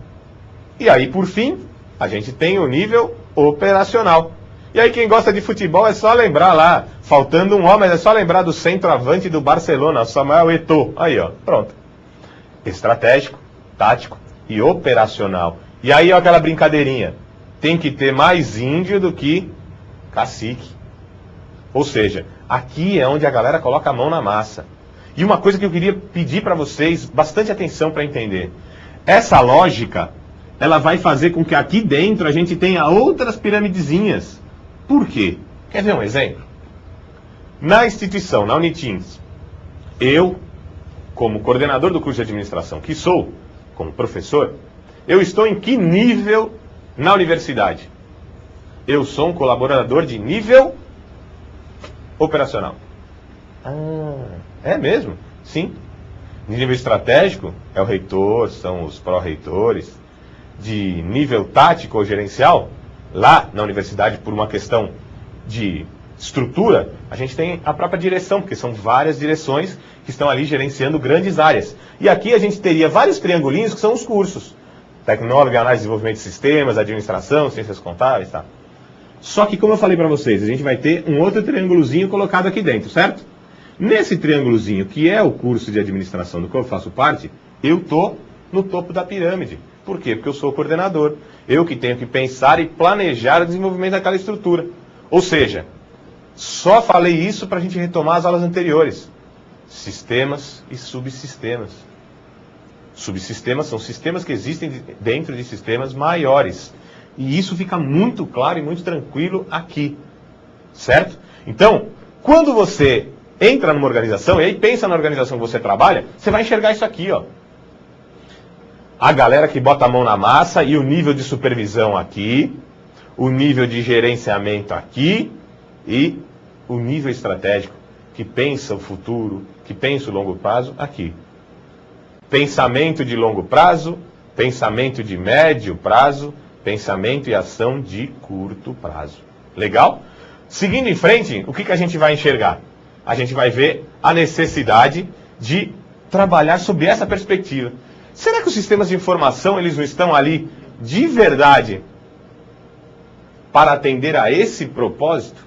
E aí, por fim, a gente tem o nível operacional. E aí, quem gosta de futebol é só lembrar lá, faltando um homem, é só lembrar do centroavante do Barcelona, Samuel Eto'o. Aí, ó, pronto. Estratégico, tático e operacional. E aí, ó, aquela brincadeirinha. Tem que ter mais índio do que cacique. Ou seja, aqui é onde a galera coloca a mão na massa. E uma coisa que eu queria pedir para vocês, bastante atenção para entender. Essa lógica, ela vai fazer com que aqui dentro a gente tenha outras piramidezinhas. Por quê? Quer ver um exemplo? Na instituição, na Uniteams, eu, como coordenador do curso de administração que sou, como professor, eu estou em que nível na universidade? Eu sou um colaborador de nível operacional. É mesmo? Sim. De nível estratégico, é o reitor, são os pró-reitores. De nível tático ou gerencial, lá na universidade, por uma questão de estrutura, a gente tem a própria direção, porque são várias direções que estão ali gerenciando grandes áreas. E aqui a gente teria vários triangulinhos que são os cursos. Tecnólogo, análise e desenvolvimento de sistemas, administração, ciências contábeis, tá? Só que, como eu falei para vocês, a gente vai ter um outro triângulozinho colocado aqui dentro, certo? Nesse triângulozinho, que é o curso de administração do qual eu faço parte, eu estou no topo da pirâmide. Por quê? Porque eu sou o coordenador. Eu que tenho que pensar e planejar o desenvolvimento daquela estrutura. Ou seja, só falei isso para a gente retomar as aulas anteriores. Sistemas e subsistemas. Subsistemas são sistemas que existem dentro de sistemas maiores. E isso fica muito claro e muito tranquilo aqui. Certo? Então, quando você entra numa organização e aí pensa na organização que você trabalha, você vai enxergar isso aqui, ó. A galera que bota a mão na massa e o nível de supervisão aqui, o nível de gerenciamento aqui e o nível estratégico, que pensa o futuro, que pensa o longo prazo aqui. Pensamento de longo prazo, pensamento de médio prazo, pensamento e ação de curto prazo. Legal? Seguindo em frente, o que a gente vai enxergar? A gente vai ver a necessidade de trabalhar sob essa perspectiva. Será que os sistemas de informação eles não estão ali de verdade para atender a esse propósito?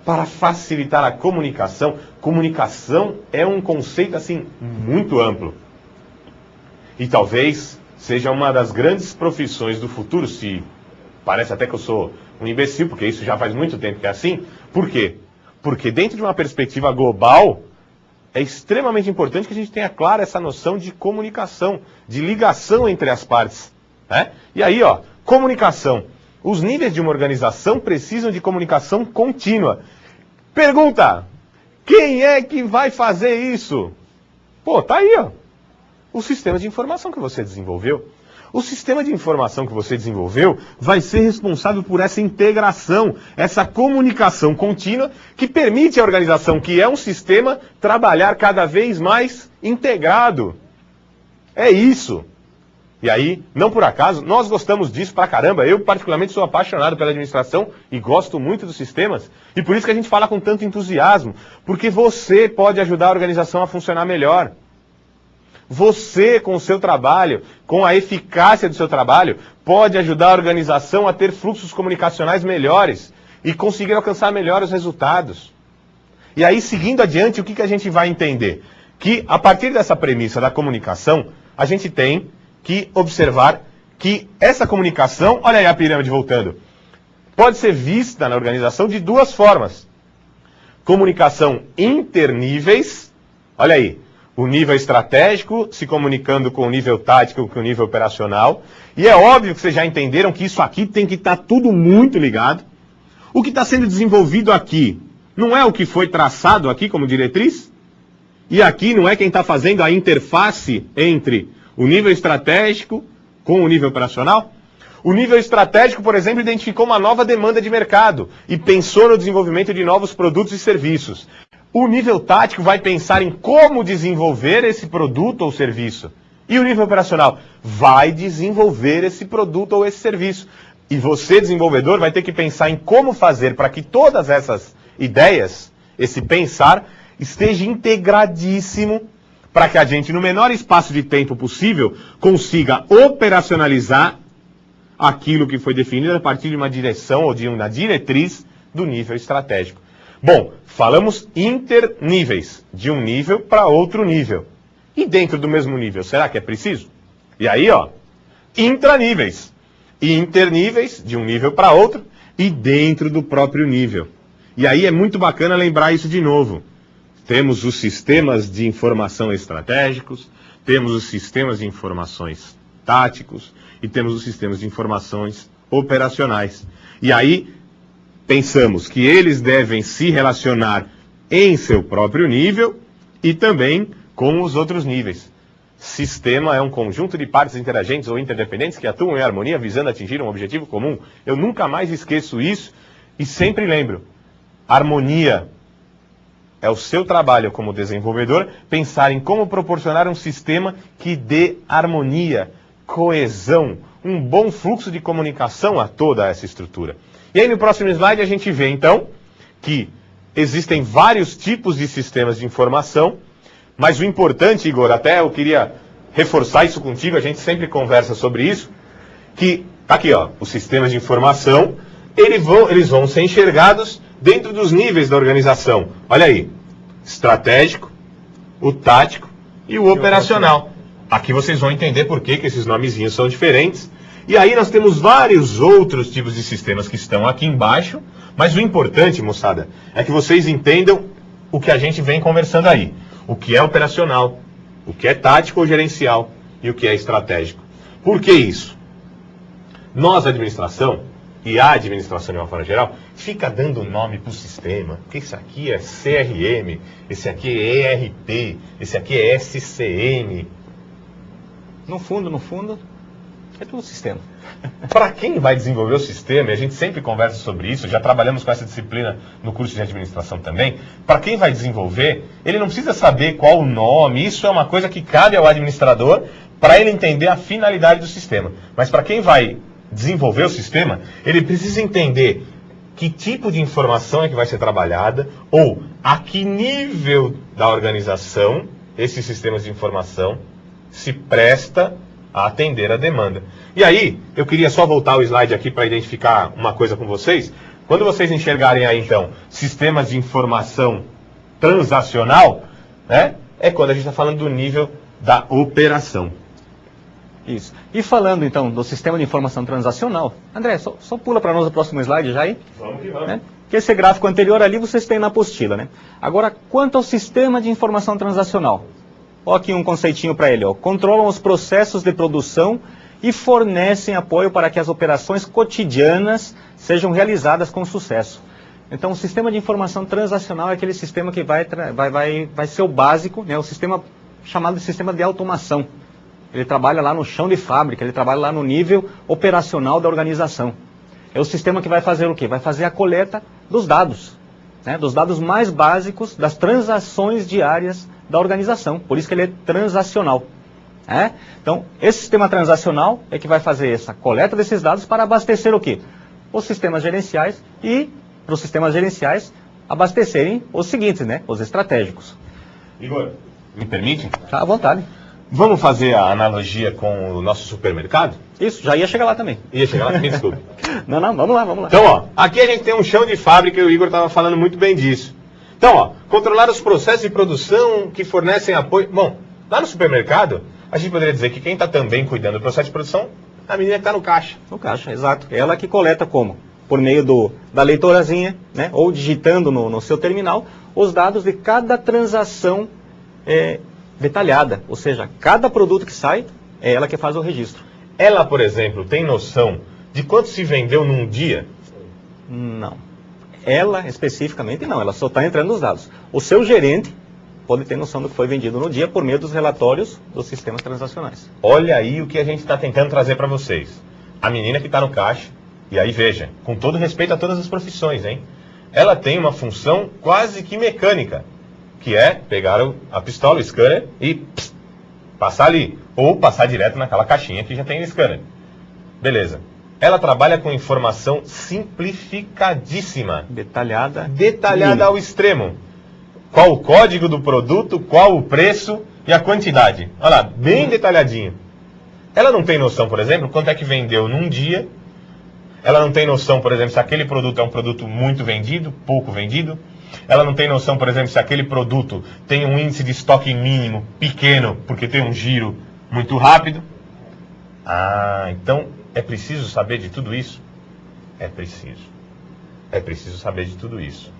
Para facilitar a comunicação? Comunicação é um conceito assim muito amplo. E talvez seja uma das grandes profissões do futuro, se parece até que eu sou um imbecil, porque isso já faz muito tempo que é assim. Por quê? Porque dentro de uma perspectiva global, é extremamente importante que a gente tenha clara essa noção de comunicação, de ligação entre as partes. Né? E aí, ó, comunicação. Os níveis de uma organização precisam de comunicação contínua. Pergunta, quem é que vai fazer isso? Pô, tá aí, ó. O sistema de informação que você desenvolveu. O sistema de informação que você desenvolveu vai ser responsável por essa integração, essa comunicação contínua que permite à organização, que é um sistema, trabalhar cada vez mais integrado. É isso. E aí, não por acaso, nós gostamos disso pra caramba. Eu, particularmente, sou apaixonado pela administração e gosto muito dos sistemas. E por isso que a gente fala com tanto entusiasmo. Porque você pode ajudar a organização a funcionar melhor. Você, com o seu trabalho, com a eficácia do seu trabalho, pode ajudar a organização a ter fluxos comunicacionais melhores e conseguir alcançar melhores resultados. E aí, seguindo adiante, o que a gente vai entender? Que, a partir dessa premissa da comunicação, a gente tem que observar que essa comunicação, olha aí a pirâmide voltando, pode ser vista na organização de duas formas. Comunicação interníveis, olha aí, o nível estratégico se comunicando com o nível tático, com o nível operacional. E é óbvio que vocês já entenderam que isso aqui tem que estar tudo muito ligado. O que está sendo desenvolvido aqui não é o que foi traçado aqui como diretriz? E aqui não é quem está fazendo a interface entre o nível estratégico com o nível operacional? O nível estratégico, por exemplo, identificou uma nova demanda de mercado e pensou no desenvolvimento de novos produtos e serviços. O nível tático vai pensar em como desenvolver esse produto ou serviço. E o nível operacional vai desenvolver esse produto ou esse serviço. E você, desenvolvedor, vai ter que pensar em como fazer para que todas essas ideias, esse pensar, esteja integradíssimo para que a gente, no menor espaço de tempo possível, consiga operacionalizar aquilo que foi definido a partir de uma direção ou de uma diretriz do nível estratégico. Bom, falamos interníveis, de um nível para outro nível. E dentro do mesmo nível, será que é preciso? E aí, ó, intraníveis. Interníveis, de um nível para outro, e dentro do próprio nível. E aí é muito bacana lembrar isso de novo. Temos os sistemas de informação estratégicos, temos os sistemas de informações táticos, e temos os sistemas de informações operacionais. E aí, pensamos que eles devem se relacionar em seu próprio nível e também com os outros níveis. Sistema é um conjunto de partes interagentes ou interdependentes que atuam em harmonia visando atingir um objetivo comum. Eu nunca mais esqueço isso e sempre lembro. Harmonia é o seu trabalho como desenvolvedor pensar em como proporcionar um sistema que dê harmonia, coesão, um bom fluxo de comunicação a toda essa estrutura. E aí no próximo slide a gente vê então que existem vários tipos de sistemas de informação, mas o importante, Igor, até eu queria reforçar isso contigo, a gente sempre conversa sobre isso, que tá aqui, ó, os sistemas de informação, eles vão ser enxergados dentro dos níveis da organização. Olha aí, estratégico, o tático e o operacional. Aqui vocês vão entender por que esses nomezinhos são diferentes. E aí nós temos vários outros tipos de sistemas que estão aqui embaixo, mas o importante, moçada, é que vocês entendam o que a gente vem conversando aí. O que é operacional, o que é tático ou gerencial e o que é estratégico. Por que isso? Nós, a administração, e a administração de uma forma geral, fica dando nome para o sistema. Porque isso aqui é CRM, esse aqui é ERP, esse aqui é SCM. No fundo, é tudo sistema. Para quem vai desenvolver o sistema, e a gente sempre conversa sobre isso, já trabalhamos com essa disciplina no curso de administração também, para quem vai desenvolver, ele não precisa saber qual o nome, isso é uma coisa que cabe ao administrador para ele entender a finalidade do sistema. Mas para quem vai desenvolver o sistema, ele precisa entender que tipo de informação é que vai ser trabalhada, ou a que nível da organização esses sistemas de informação se presta a atender a demanda. E aí, eu queria só voltar o slide aqui para identificar uma coisa com vocês. Quando vocês enxergarem aí, então, sistemas de informação transacional, né, é quando a gente está falando do nível da operação. Isso. E falando, então, do sistema de informação transacional, André, só pula para nós o próximo slide já aí. Vamos que vamos. Né? Porque esse gráfico anterior ali vocês têm na apostila, né? Agora, quanto ao sistema de informação transacional, olha aqui um conceitinho para ele, ó. Controlam os processos de produção e fornecem apoio para que as operações cotidianas sejam realizadas com sucesso. Então, o sistema de informação transacional é aquele sistema que vai ser o básico, né, o sistema chamado de sistema de automação. Ele trabalha lá no chão de fábrica, ele trabalha lá no nível operacional da organização. É o sistema que vai fazer o quê? Vai fazer a coleta dos dados, né, dos dados mais básicos das transações diárias da organização. Por isso que ele é transacional. Então, esse sistema transacional é que vai fazer essa coleta desses dados para abastecer o quê? Os sistemas gerenciais e, para os sistemas gerenciais, abastecerem os seguintes, né? Os estratégicos. Igor, me permite? Tá à vontade. Vamos fazer a analogia com o nosso supermercado? Isso, já ia chegar lá também. Ia chegar lá? Me desculpe. Não, vamos lá. Então, ó, aqui a gente tem um chão de fábrica e o Igor estava falando muito bem disso. Então, ó, controlar os processos de produção que fornecem apoio... Bom, lá no supermercado, a gente poderia dizer que quem está também cuidando do processo de produção é a menina que está no caixa. No caixa, exato. Ela que coleta como? Por meio da leitorazinha, né? Ou digitando no seu terminal, os dados de cada transação detalhada. Ou seja, cada produto que sai, é ela que faz o registro. Ela, por exemplo, tem noção de quanto se vendeu num dia? Não. Ela, especificamente, não. Ela só está entrando nos dados. O seu gerente pode ter noção do que foi vendido no dia por meio dos relatórios dos sistemas transacionais. Olha aí o que a gente está tentando trazer para vocês. A menina que está no caixa, e aí veja, com todo respeito a todas as profissões, hein? Ela tem uma função quase que mecânica, que é pegar a pistola, o scanner e passar ali. Ou passar direto naquela caixinha que já tem no scanner. Beleza. Ela trabalha com informação simplificadíssima. Detalhada. Detalhada ao extremo. Qual o código do produto, qual o preço e a quantidade. Olha lá, bem detalhadinho. Ela não tem noção, por exemplo, quanto é que vendeu num dia. Ela não tem noção, por exemplo, se aquele produto é um produto muito vendido, pouco vendido. Ela não tem noção, por exemplo, se aquele produto tem um índice de estoque mínimo pequeno, porque tem um giro muito rápido. Ah, então é preciso saber de tudo isso? É preciso. É preciso saber de tudo isso.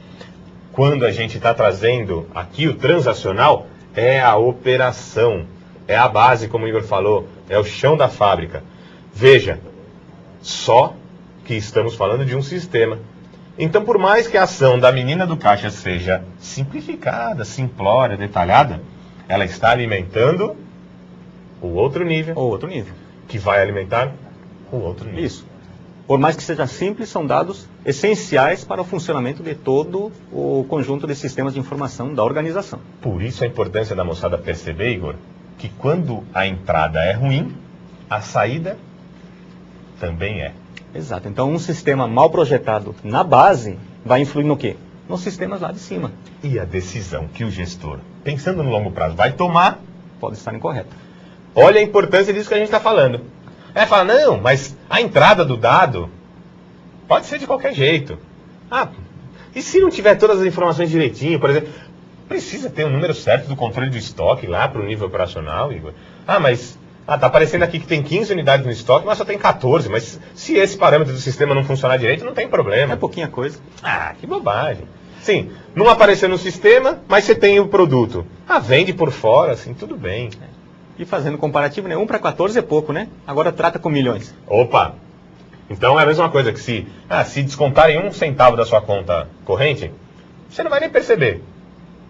Quando a gente está trazendo aqui o transacional, é a operação, é a base, como o Igor falou, é o chão da fábrica. Veja, só que estamos falando de um sistema. Então, por mais que a ação da menina do caixa seja simplificada, simplória, detalhada, ela está alimentando o outro nível. O outro nível. Que vai alimentar o outro nível. Isso. Por mais que seja simples, são dados essenciais para o funcionamento de todo o conjunto de sistemas de informação da organização. Por isso a importância da moçada perceber, Igor, que quando a entrada é ruim, a saída também é. Exato. Então, um sistema mal projetado na base vai influir no quê? Nos sistemas lá de cima. E a decisão que o gestor, pensando no longo prazo, vai tomar, pode estar incorreta. Olha a importância disso que a gente está falando. Fala, não, mas a entrada do dado pode ser de qualquer jeito. Ah, e se não tiver todas as informações direitinho, por exemplo, precisa ter um número certo do controle de estoque lá para o nível operacional, Igor? Ah, mas tá aparecendo aqui que tem 15 unidades no estoque, mas só tem 14. Mas se esse parâmetro do sistema não funcionar direito, não tem problema. É pouquinha coisa. Ah, que bobagem. Sim, não apareceu no sistema, mas você tem o produto. Ah, vende por fora, assim, tudo bem. E fazendo comparativo, né? 1 para 14 é pouco, né? Agora trata com milhões. Opa! Então é a mesma coisa que se descontarem 1 centavo da sua conta corrente, você não vai nem perceber.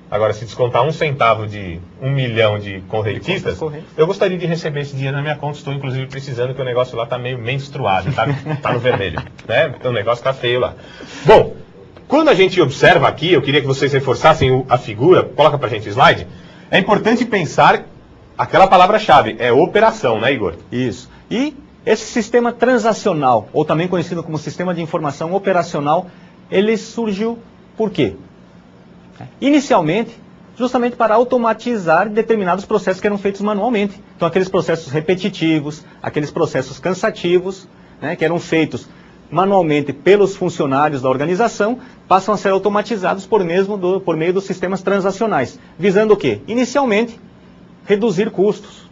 Agora, se descontar 1 centavo de 1 milhão de correntistas, eu gostaria de receber esse dinheiro na minha conta. Estou, inclusive, precisando, que o negócio lá está meio menstruado, tá no vermelho. Né? Então o negócio está feio lá. Bom, quando a gente observa aqui, eu queria que vocês reforçassem a figura, coloca pra gente o slide, é importante pensar aquela palavra-chave, é operação, né, Igor? Isso. E esse sistema transacional, ou também conhecido como sistema de informação operacional, ele surgiu por quê? Inicialmente, justamente para automatizar determinados processos que eram feitos manualmente. Então, aqueles processos repetitivos, aqueles processos cansativos, né, que eram feitos manualmente pelos funcionários da organização, passam a ser automatizados por meio dos sistemas transacionais. Visando o quê? Inicialmente, reduzir custos.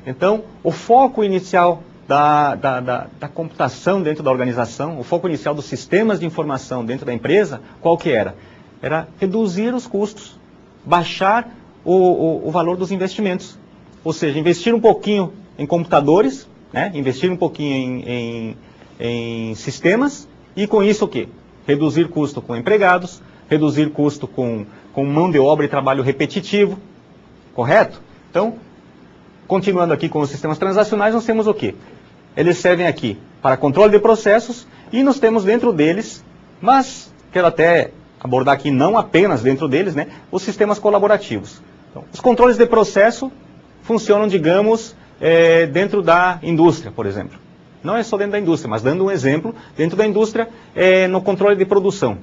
Então, o foco inicial da computação dentro da organização, o foco inicial dos sistemas de informação dentro da empresa, qual que era? Era reduzir os custos, baixar o valor dos investimentos. Ou seja, investir um pouquinho em computadores, né? Investir um pouquinho em sistemas e com isso o quê? Reduzir custo com empregados, reduzir custo com mão de obra e trabalho repetitivo, correto? Então, continuando aqui com os sistemas transacionais, nós temos o quê? Eles servem aqui para controle de processos e nós temos dentro deles, mas quero até abordar aqui não apenas dentro deles, né, os sistemas colaborativos. Então, os controles de processo funcionam, digamos, dentro da indústria, por exemplo. Não é só dentro da indústria, mas dando um exemplo, dentro da indústria, no controle de produção.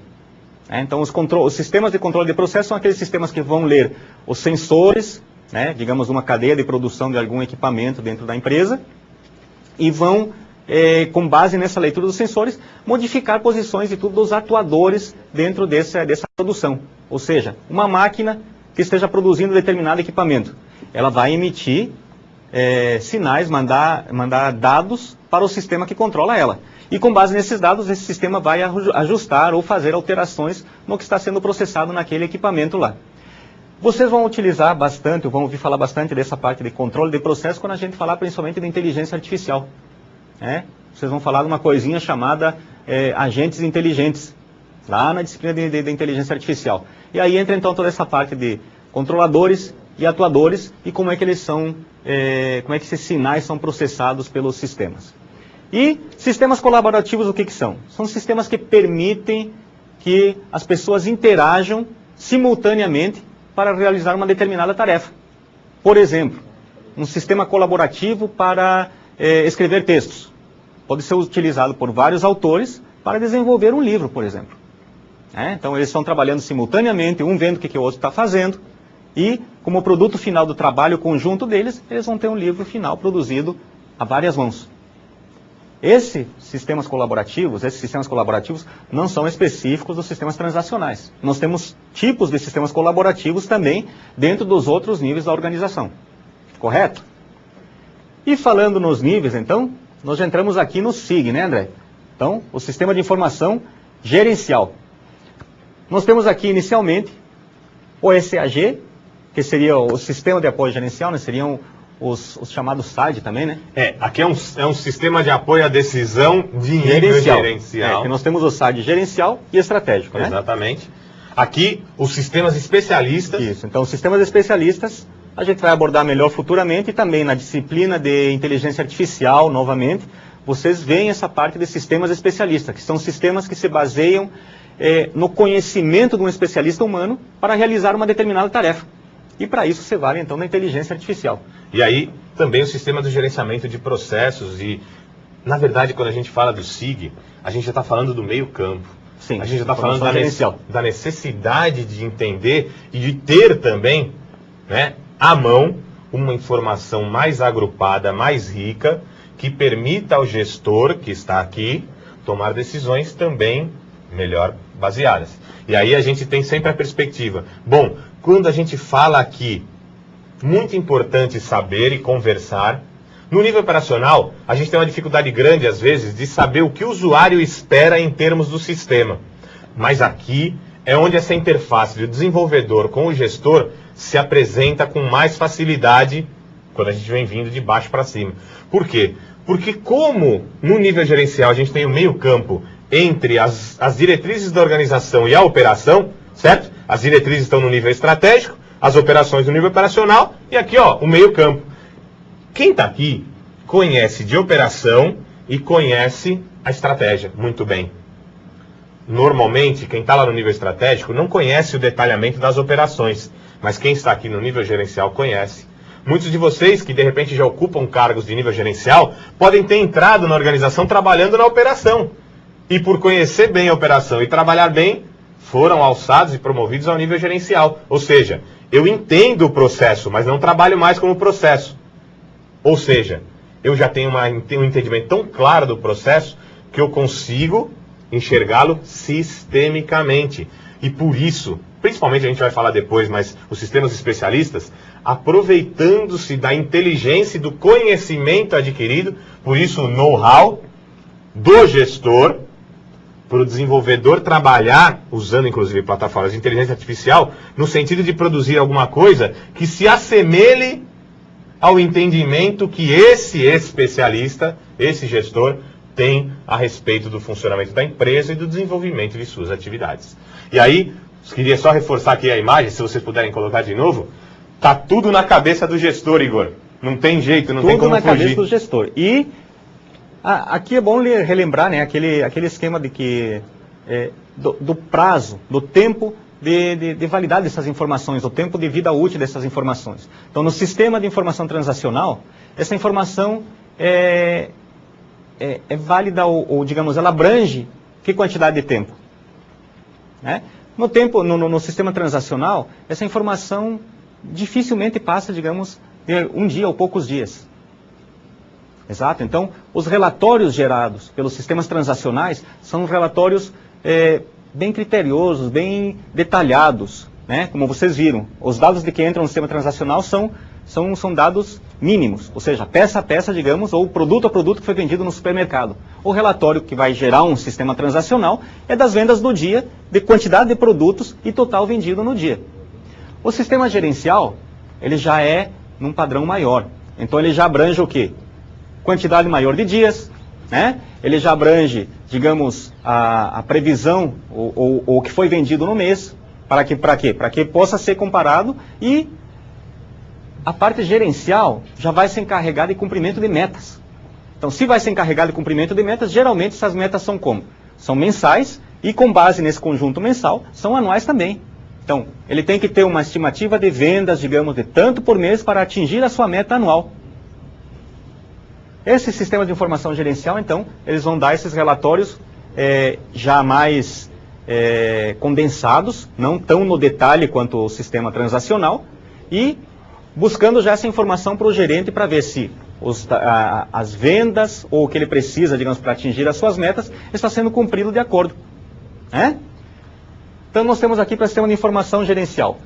Então, os sistemas de controle de processo são aqueles sistemas que vão ler os sensores, né, digamos, uma cadeia de produção de algum equipamento dentro da empresa, e vão, com base nessa leitura dos sensores, modificar posições e tudo dos atuadores dentro dessa produção. Ou seja, uma máquina que esteja produzindo determinado equipamento, ela vai emitir sinais, mandar dados para o sistema que controla ela. E com base nesses dados, esse sistema vai ajustar ou fazer alterações no que está sendo processado naquele equipamento lá. Vocês vão utilizar bastante, vão ouvir falar bastante dessa parte de controle de processo quando a gente falar principalmente de inteligência artificial. Vocês vão falar de uma coisinha chamada agentes inteligentes, lá na disciplina de inteligência artificial. E aí entra então toda essa parte de controladores e atuadores e como é que eles são, como é que esses sinais são processados pelos sistemas. E sistemas colaborativos o que são? São sistemas que permitem que as pessoas interajam simultaneamente para realizar uma determinada tarefa. Por exemplo, um sistema colaborativo para escrever textos. Pode ser utilizado por vários autores para desenvolver um livro, por exemplo. Então eles estão trabalhando simultaneamente, um vendo o que o outro está fazendo, e como produto final do trabalho conjunto deles, eles vão ter um livro final produzido a várias mãos. Esses sistemas colaborativos não são específicos dos sistemas transacionais. Nós temos tipos de sistemas colaborativos também dentro dos outros níveis da organização. Correto? E falando nos níveis, então, nós já entramos aqui no SIG, né, André? Então, o Sistema de Informação Gerencial. Nós temos aqui, inicialmente, o SAG, que seria o Sistema de Apoio Gerencial, né? Seriam os chamados SAD também, né? Aqui é um sistema de apoio à decisão de nível gerencial. Que nós temos o SAD gerencial e estratégico, né? Exatamente. Aqui, os sistemas especialistas. Isso, então os sistemas especialistas a gente vai abordar melhor futuramente e também na disciplina de inteligência artificial, novamente, vocês veem essa parte de sistemas especialistas, que são sistemas que se baseiam no conhecimento de um especialista humano para realizar uma determinada tarefa. E para isso você vale, então, da inteligência artificial. E aí, também o sistema de gerenciamento de processos e, na verdade, quando a gente fala do SIG, a gente já está falando do meio campo. Sim, a gente já está falando da necessidade de entender e de ter também, né, à mão uma informação mais agrupada, mais rica, que permita ao gestor que está aqui tomar decisões também melhor baseadas. E aí a gente tem sempre a perspectiva. Bom, quando a gente fala aqui, muito importante saber e conversar. No nível operacional, a gente tem uma dificuldade grande, às vezes, de saber o que o usuário espera em termos do sistema. Mas aqui é onde essa interface do desenvolvedor com o gestor se apresenta com mais facilidade quando a gente vem vindo de baixo para cima. Por quê? Porque como no nível gerencial a gente tem o meio campo entre as diretrizes da organização e a operação, certo? As diretrizes estão no nível estratégico, as operações no nível operacional, e aqui, ó, o meio campo. Quem está aqui conhece de operação e conhece a estratégia muito bem. Normalmente, quem está lá no nível estratégico não conhece o detalhamento das operações, mas quem está aqui no nível gerencial conhece. Muitos de vocês que de repente já ocupam cargos de nível gerencial podem ter entrado na organização trabalhando na operação. E por conhecer bem a operação e trabalhar bem, foram alçados e promovidos ao nível gerencial. Ou seja, eu entendo o processo, mas não trabalho mais como processo. Ou seja, eu já tenho um entendimento tão claro do processo que eu consigo enxergá-lo sistemicamente. E por isso, principalmente a gente vai falar depois, mas os sistemas especialistas, aproveitando-se da inteligência e do conhecimento adquirido, por isso o know-how do gestor, para o desenvolvedor trabalhar, usando inclusive plataformas de inteligência artificial, no sentido de produzir alguma coisa que se assemelhe ao entendimento que esse especialista, esse gestor, tem a respeito do funcionamento da empresa e do desenvolvimento de suas atividades. E aí, queria só reforçar aqui a imagem, se vocês puderem colocar de novo, tá tudo na cabeça do gestor, Igor. Não tem jeito, não tem como fugir. Tudo na cabeça do gestor. E aqui é bom relembrar, né, aquele esquema de que do prazo, do tempo de validade dessas informações, o tempo de vida útil dessas informações. Então, no sistema de informação transacional, essa informação é válida ou, digamos, ela abrange que quantidade de tempo? Né? No sistema transacional, essa informação dificilmente passa, digamos, de um dia ou poucos dias. Exato? Então, os relatórios gerados pelos sistemas transacionais são relatórios bem criteriosos, bem detalhados, né? Como vocês viram, os dados de que entram no sistema transacional são dados mínimos, ou seja, peça a peça, digamos, ou produto a produto que foi vendido no supermercado. O relatório que vai gerar um sistema transacional é das vendas do dia, de quantidade de produtos e total vendido no dia. O sistema gerencial, ele já é num padrão maior. Então ele já abrange o quê? Quantidade maior de dias, né? Ele já abrange, digamos, a previsão ou o que foi vendido no mês. Para quê? Para que possa ser comparado, e a parte gerencial já vai se encarregar de cumprimento de metas. Então, se vai se encarregar de cumprimento de metas, geralmente essas metas são como? São mensais, e com base nesse conjunto mensal, são anuais também. Então, ele tem que ter uma estimativa de vendas, digamos, de tanto por mês para atingir a sua meta anual. Esse sistema de informação gerencial, então, eles vão dar esses relatórios já mais condensados, não tão no detalhe quanto o sistema transacional, e buscando já essa informação para o gerente para ver se as vendas ou o que ele precisa, digamos, para atingir as suas metas, está sendo cumprido de acordo. Então, nós temos aqui para o sistema de informação gerencial: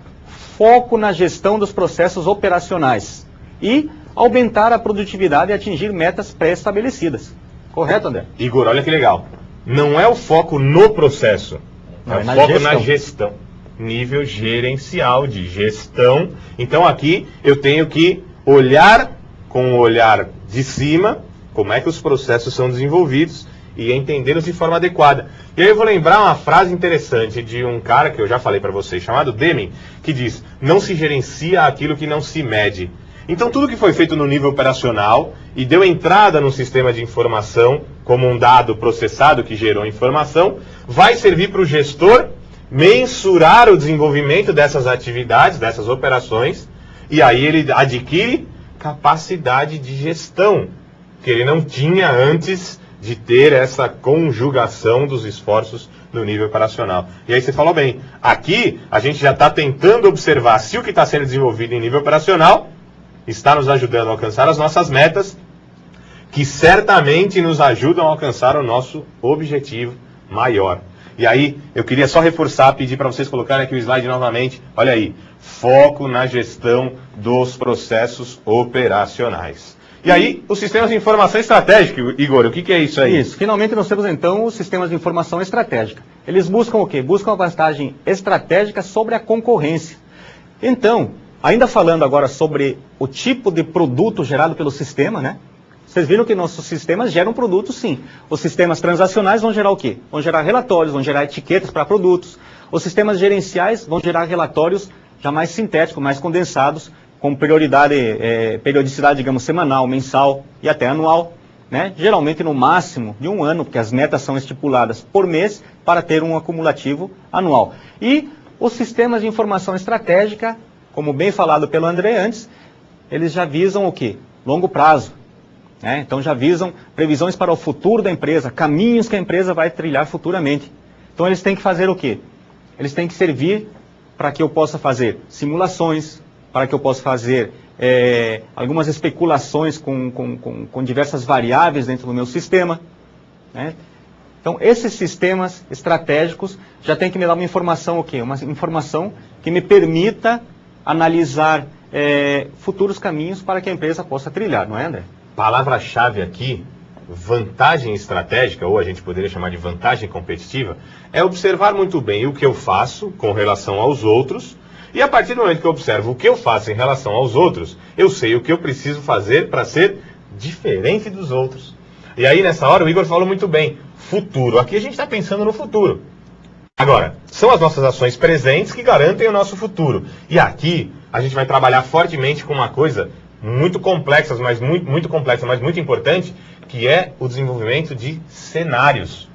foco na gestão dos processos operacionais e aumentar a produtividade e atingir metas pré-estabelecidas. Correto, André? Igor, olha que legal. Não é o foco no processo, é o foco na gestão. Nível gerencial, de gestão. Então aqui eu tenho que olhar com o olhar de cima como é que os processos são desenvolvidos e entendê-los de forma adequada. E aí eu vou lembrar uma frase interessante de um cara que eu já falei para vocês, chamado Deming, que diz: não se gerencia aquilo que não se mede. Então tudo que foi feito no nível operacional e deu entrada no sistema de informação como um dado processado que gerou informação, vai servir para o gestor mensurar o desenvolvimento dessas atividades, dessas operações, e aí ele adquire capacidade de gestão, que ele não tinha antes de ter essa conjugação dos esforços no nível operacional. E aí você falou bem, aqui a gente já está tentando observar se o que está sendo desenvolvido em nível operacional está nos ajudando a alcançar as nossas metas, que certamente nos ajudam a alcançar o nosso objetivo maior. E aí, eu queria só reforçar, pedir para vocês colocarem aqui o slide novamente. Olha aí, foco na gestão dos processos operacionais. E aí, os sistemas de informação estratégica, Igor, o que é isso aí? Isso, finalmente nós temos então os sistemas de informação estratégica. Eles buscam o quê? Buscam a vantagem estratégica sobre a concorrência. Então, ainda falando agora sobre o tipo de produto gerado pelo sistema, né? Vocês viram que nossos sistemas geram produtos, sim. Os sistemas transacionais vão gerar o quê? Vão gerar relatórios, vão gerar etiquetas para produtos. Os sistemas gerenciais vão gerar relatórios já mais sintéticos, mais condensados, com periodicidade, digamos, semanal, mensal e até anual, né? Geralmente no máximo de um ano, porque as metas são estipuladas por mês para ter um acumulativo anual. E os sistemas de informação estratégica, como bem falado pelo André antes, eles já visam o quê? Longo prazo. Então já visam previsões para o futuro da empresa, caminhos que a empresa vai trilhar futuramente. Então eles têm que fazer o quê? Eles têm que servir para que eu possa fazer simulações, para que eu possa fazer algumas especulações com diversas variáveis dentro do meu sistema. Então esses sistemas estratégicos já têm que me dar uma informação o quê? Uma informação que me permita analisar futuros caminhos para que a empresa possa trilhar, não é, André? Palavra-chave aqui, vantagem estratégica, ou a gente poderia chamar de vantagem competitiva, é observar muito bem o que eu faço com relação aos outros E a partir do momento que eu observo o que eu faço em relação aos outros, eu sei o que eu preciso fazer para ser diferente dos outros. E aí, nessa hora, o Igor falou muito bem, futuro. Aqui a gente está pensando no futuro. Agora, são as nossas ações presentes que garantem o nosso futuro. E aqui, a gente vai trabalhar fortemente com uma coisa muito complexa, mas muito importante, que é o desenvolvimento de cenários.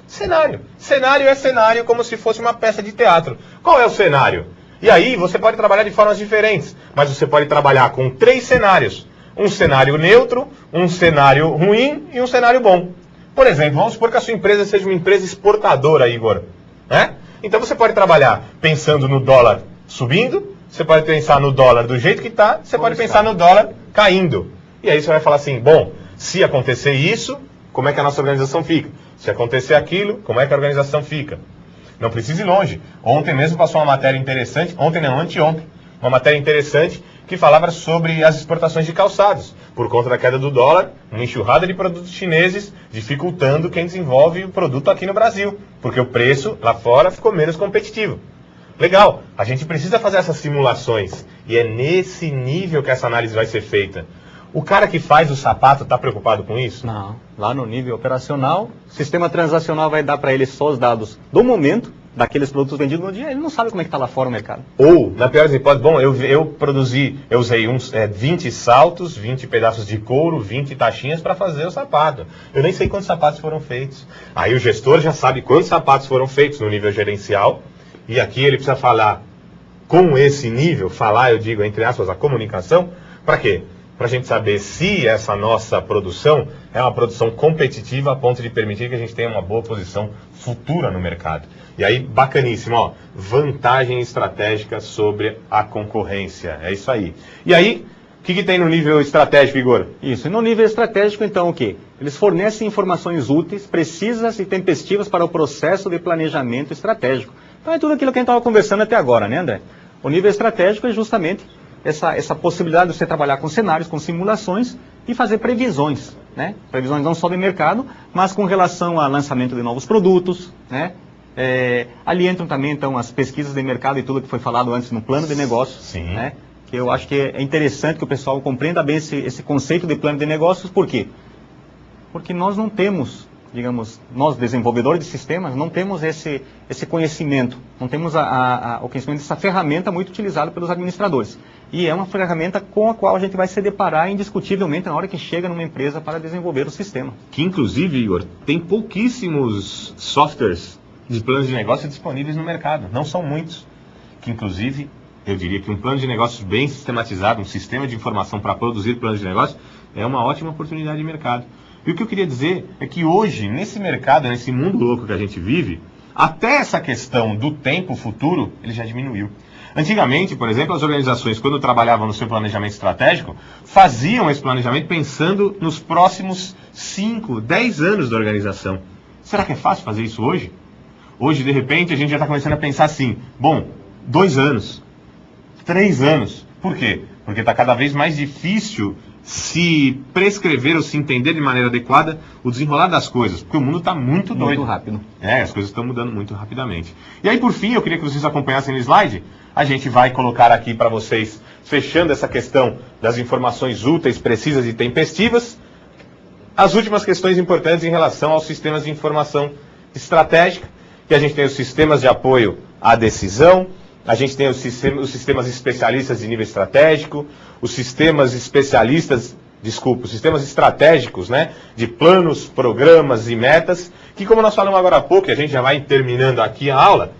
Cenário. Cenário é cenário como se fosse uma peça de teatro. Qual é o cenário? E aí, você pode trabalhar de formas diferentes, mas você pode trabalhar com 3 cenários. Um cenário neutro, um cenário ruim e um cenário bom. Por exemplo, vamos supor que a sua empresa seja uma empresa exportadora, Igor. Né? Então você pode trabalhar pensando no dólar subindo, você pode pensar no dólar do jeito que está, você pode pensar no dólar caindo. E aí você vai falar assim, bom, se acontecer isso, como é que a nossa organização fica? Se acontecer aquilo, como é que a organização fica? Não precisa ir longe. Ontem mesmo passou uma matéria interessante, anteontem, uma matéria interessante que falava sobre as exportações de calçados. Por conta da queda do dólar, uma enxurrada de produtos chineses dificultando quem desenvolve o produto aqui no Brasil, porque o preço lá fora ficou menos competitivo. Legal, a gente precisa fazer essas simulações e é nesse nível que essa análise vai ser feita. O cara que faz o sapato está preocupado com isso? Não. Lá no nível operacional, o sistema transacional vai dar para ele só os dados do momento, daqueles produtos vendidos no dia, ele não sabe como é que está lá fora o mercado. Ou, na pior das hipóteses, bom, eu usei 20 saltos, 20 pedaços de couro, 20 taxinhas para fazer o sapato. Eu nem sei quantos sapatos foram feitos. Aí o gestor já sabe quantos sapatos foram feitos no nível gerencial, e aqui ele precisa falar com esse nível, eu digo, entre aspas, a comunicação, para quê? Para a gente saber se essa nossa produção é uma produção competitiva a ponto de permitir que a gente tenha uma boa posição futura no mercado. E aí, bacaníssimo, ó, vantagem estratégica sobre a concorrência, é isso aí. E aí, o que tem no nível estratégico, Igor? Isso, e no nível estratégico, então, o quê? Eles fornecem informações úteis, precisas e tempestivas para o processo de planejamento estratégico. Então é tudo aquilo que a gente estava conversando até agora, né, André? O nível estratégico é justamente essa possibilidade de você trabalhar com cenários, com simulações e fazer previsões, né? Previsões não só de mercado, mas com relação ao lançamento de novos produtos, né? Ali entram também, então, as pesquisas de mercado e tudo que foi falado antes no plano de negócios, sim, né? Que eu acho que é interessante que o pessoal compreenda bem esse conceito de plano de negócios. Por quê? Porque nós não temos, digamos, nós desenvolvedores de sistemas, não temos esse conhecimento, não temos o conhecimento dessa ferramenta muito utilizada pelos administradores. E é uma ferramenta com a qual a gente vai se deparar indiscutivelmente na hora que chega numa empresa para desenvolver o sistema. Que inclusive, Igor, tem pouquíssimos softwares de planos de negócio disponíveis no mercado, não são muitos. Que inclusive, eu diria que um plano de negócios bem sistematizado, um sistema de informação para produzir planos de negócio, é uma ótima oportunidade de mercado. E o que eu queria dizer é que hoje, nesse mercado, nesse mundo louco que a gente vive, até essa questão do tempo futuro, ele já diminuiu. Antigamente, por exemplo, as organizações, quando trabalhavam no seu planejamento estratégico, faziam esse planejamento pensando nos próximos 5, 10 anos da organização. Será que é fácil fazer isso hoje? Hoje, de repente, a gente já está começando a pensar assim, bom, 2 anos, 3 anos. Por quê? Porque está cada vez mais difícil se prescrever ou se entender de maneira adequada o desenrolar das coisas, porque o mundo está muito doido. Muito rápido. As coisas estão mudando muito rapidamente. E aí, por fim, eu queria que vocês acompanhassem no slide, a gente vai colocar aqui para vocês, fechando essa questão das informações úteis, precisas e tempestivas, as últimas questões importantes em relação aos sistemas de informação estratégica, que a gente tem os sistemas de apoio à decisão, a gente tem os sistemas especialistas de nível estratégico, os sistemas estratégicos, né, de planos, programas e metas, que como nós falamos agora há pouco, e a gente já vai terminando aqui a aula,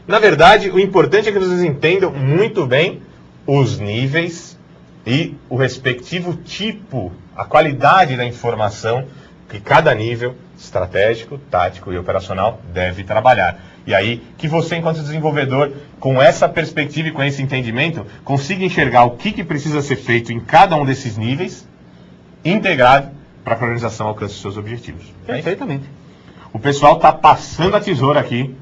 na verdade, o importante é que vocês entendam muito bem os níveis e o respectivo tipo, a qualidade da informação que cada nível estratégico, tático e operacional deve trabalhar. E aí, que você, enquanto desenvolvedor, com essa perspectiva e com esse entendimento, consiga enxergar o que precisa ser feito em cada um desses níveis, integrado, para que a organização alcance os seus objetivos. Perfeitamente. O pessoal está passando a tesoura aqui,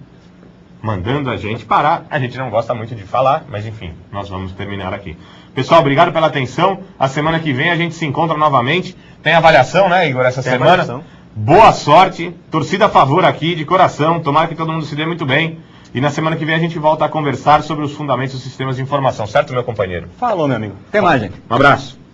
mandando a gente parar. A gente não gosta muito de falar, mas enfim, nós vamos terminar aqui. Pessoal, obrigado pela atenção. A semana que vem a gente se encontra novamente. Tem avaliação, né, Igor, essa semana? Boa sorte. Torcida a favor aqui, de coração. Tomara que todo mundo se dê muito bem. E na semana que vem a gente volta a conversar sobre os fundamentos dos sistemas de informação, certo, meu companheiro? Falou, meu amigo. Até mais, gente. Um abraço.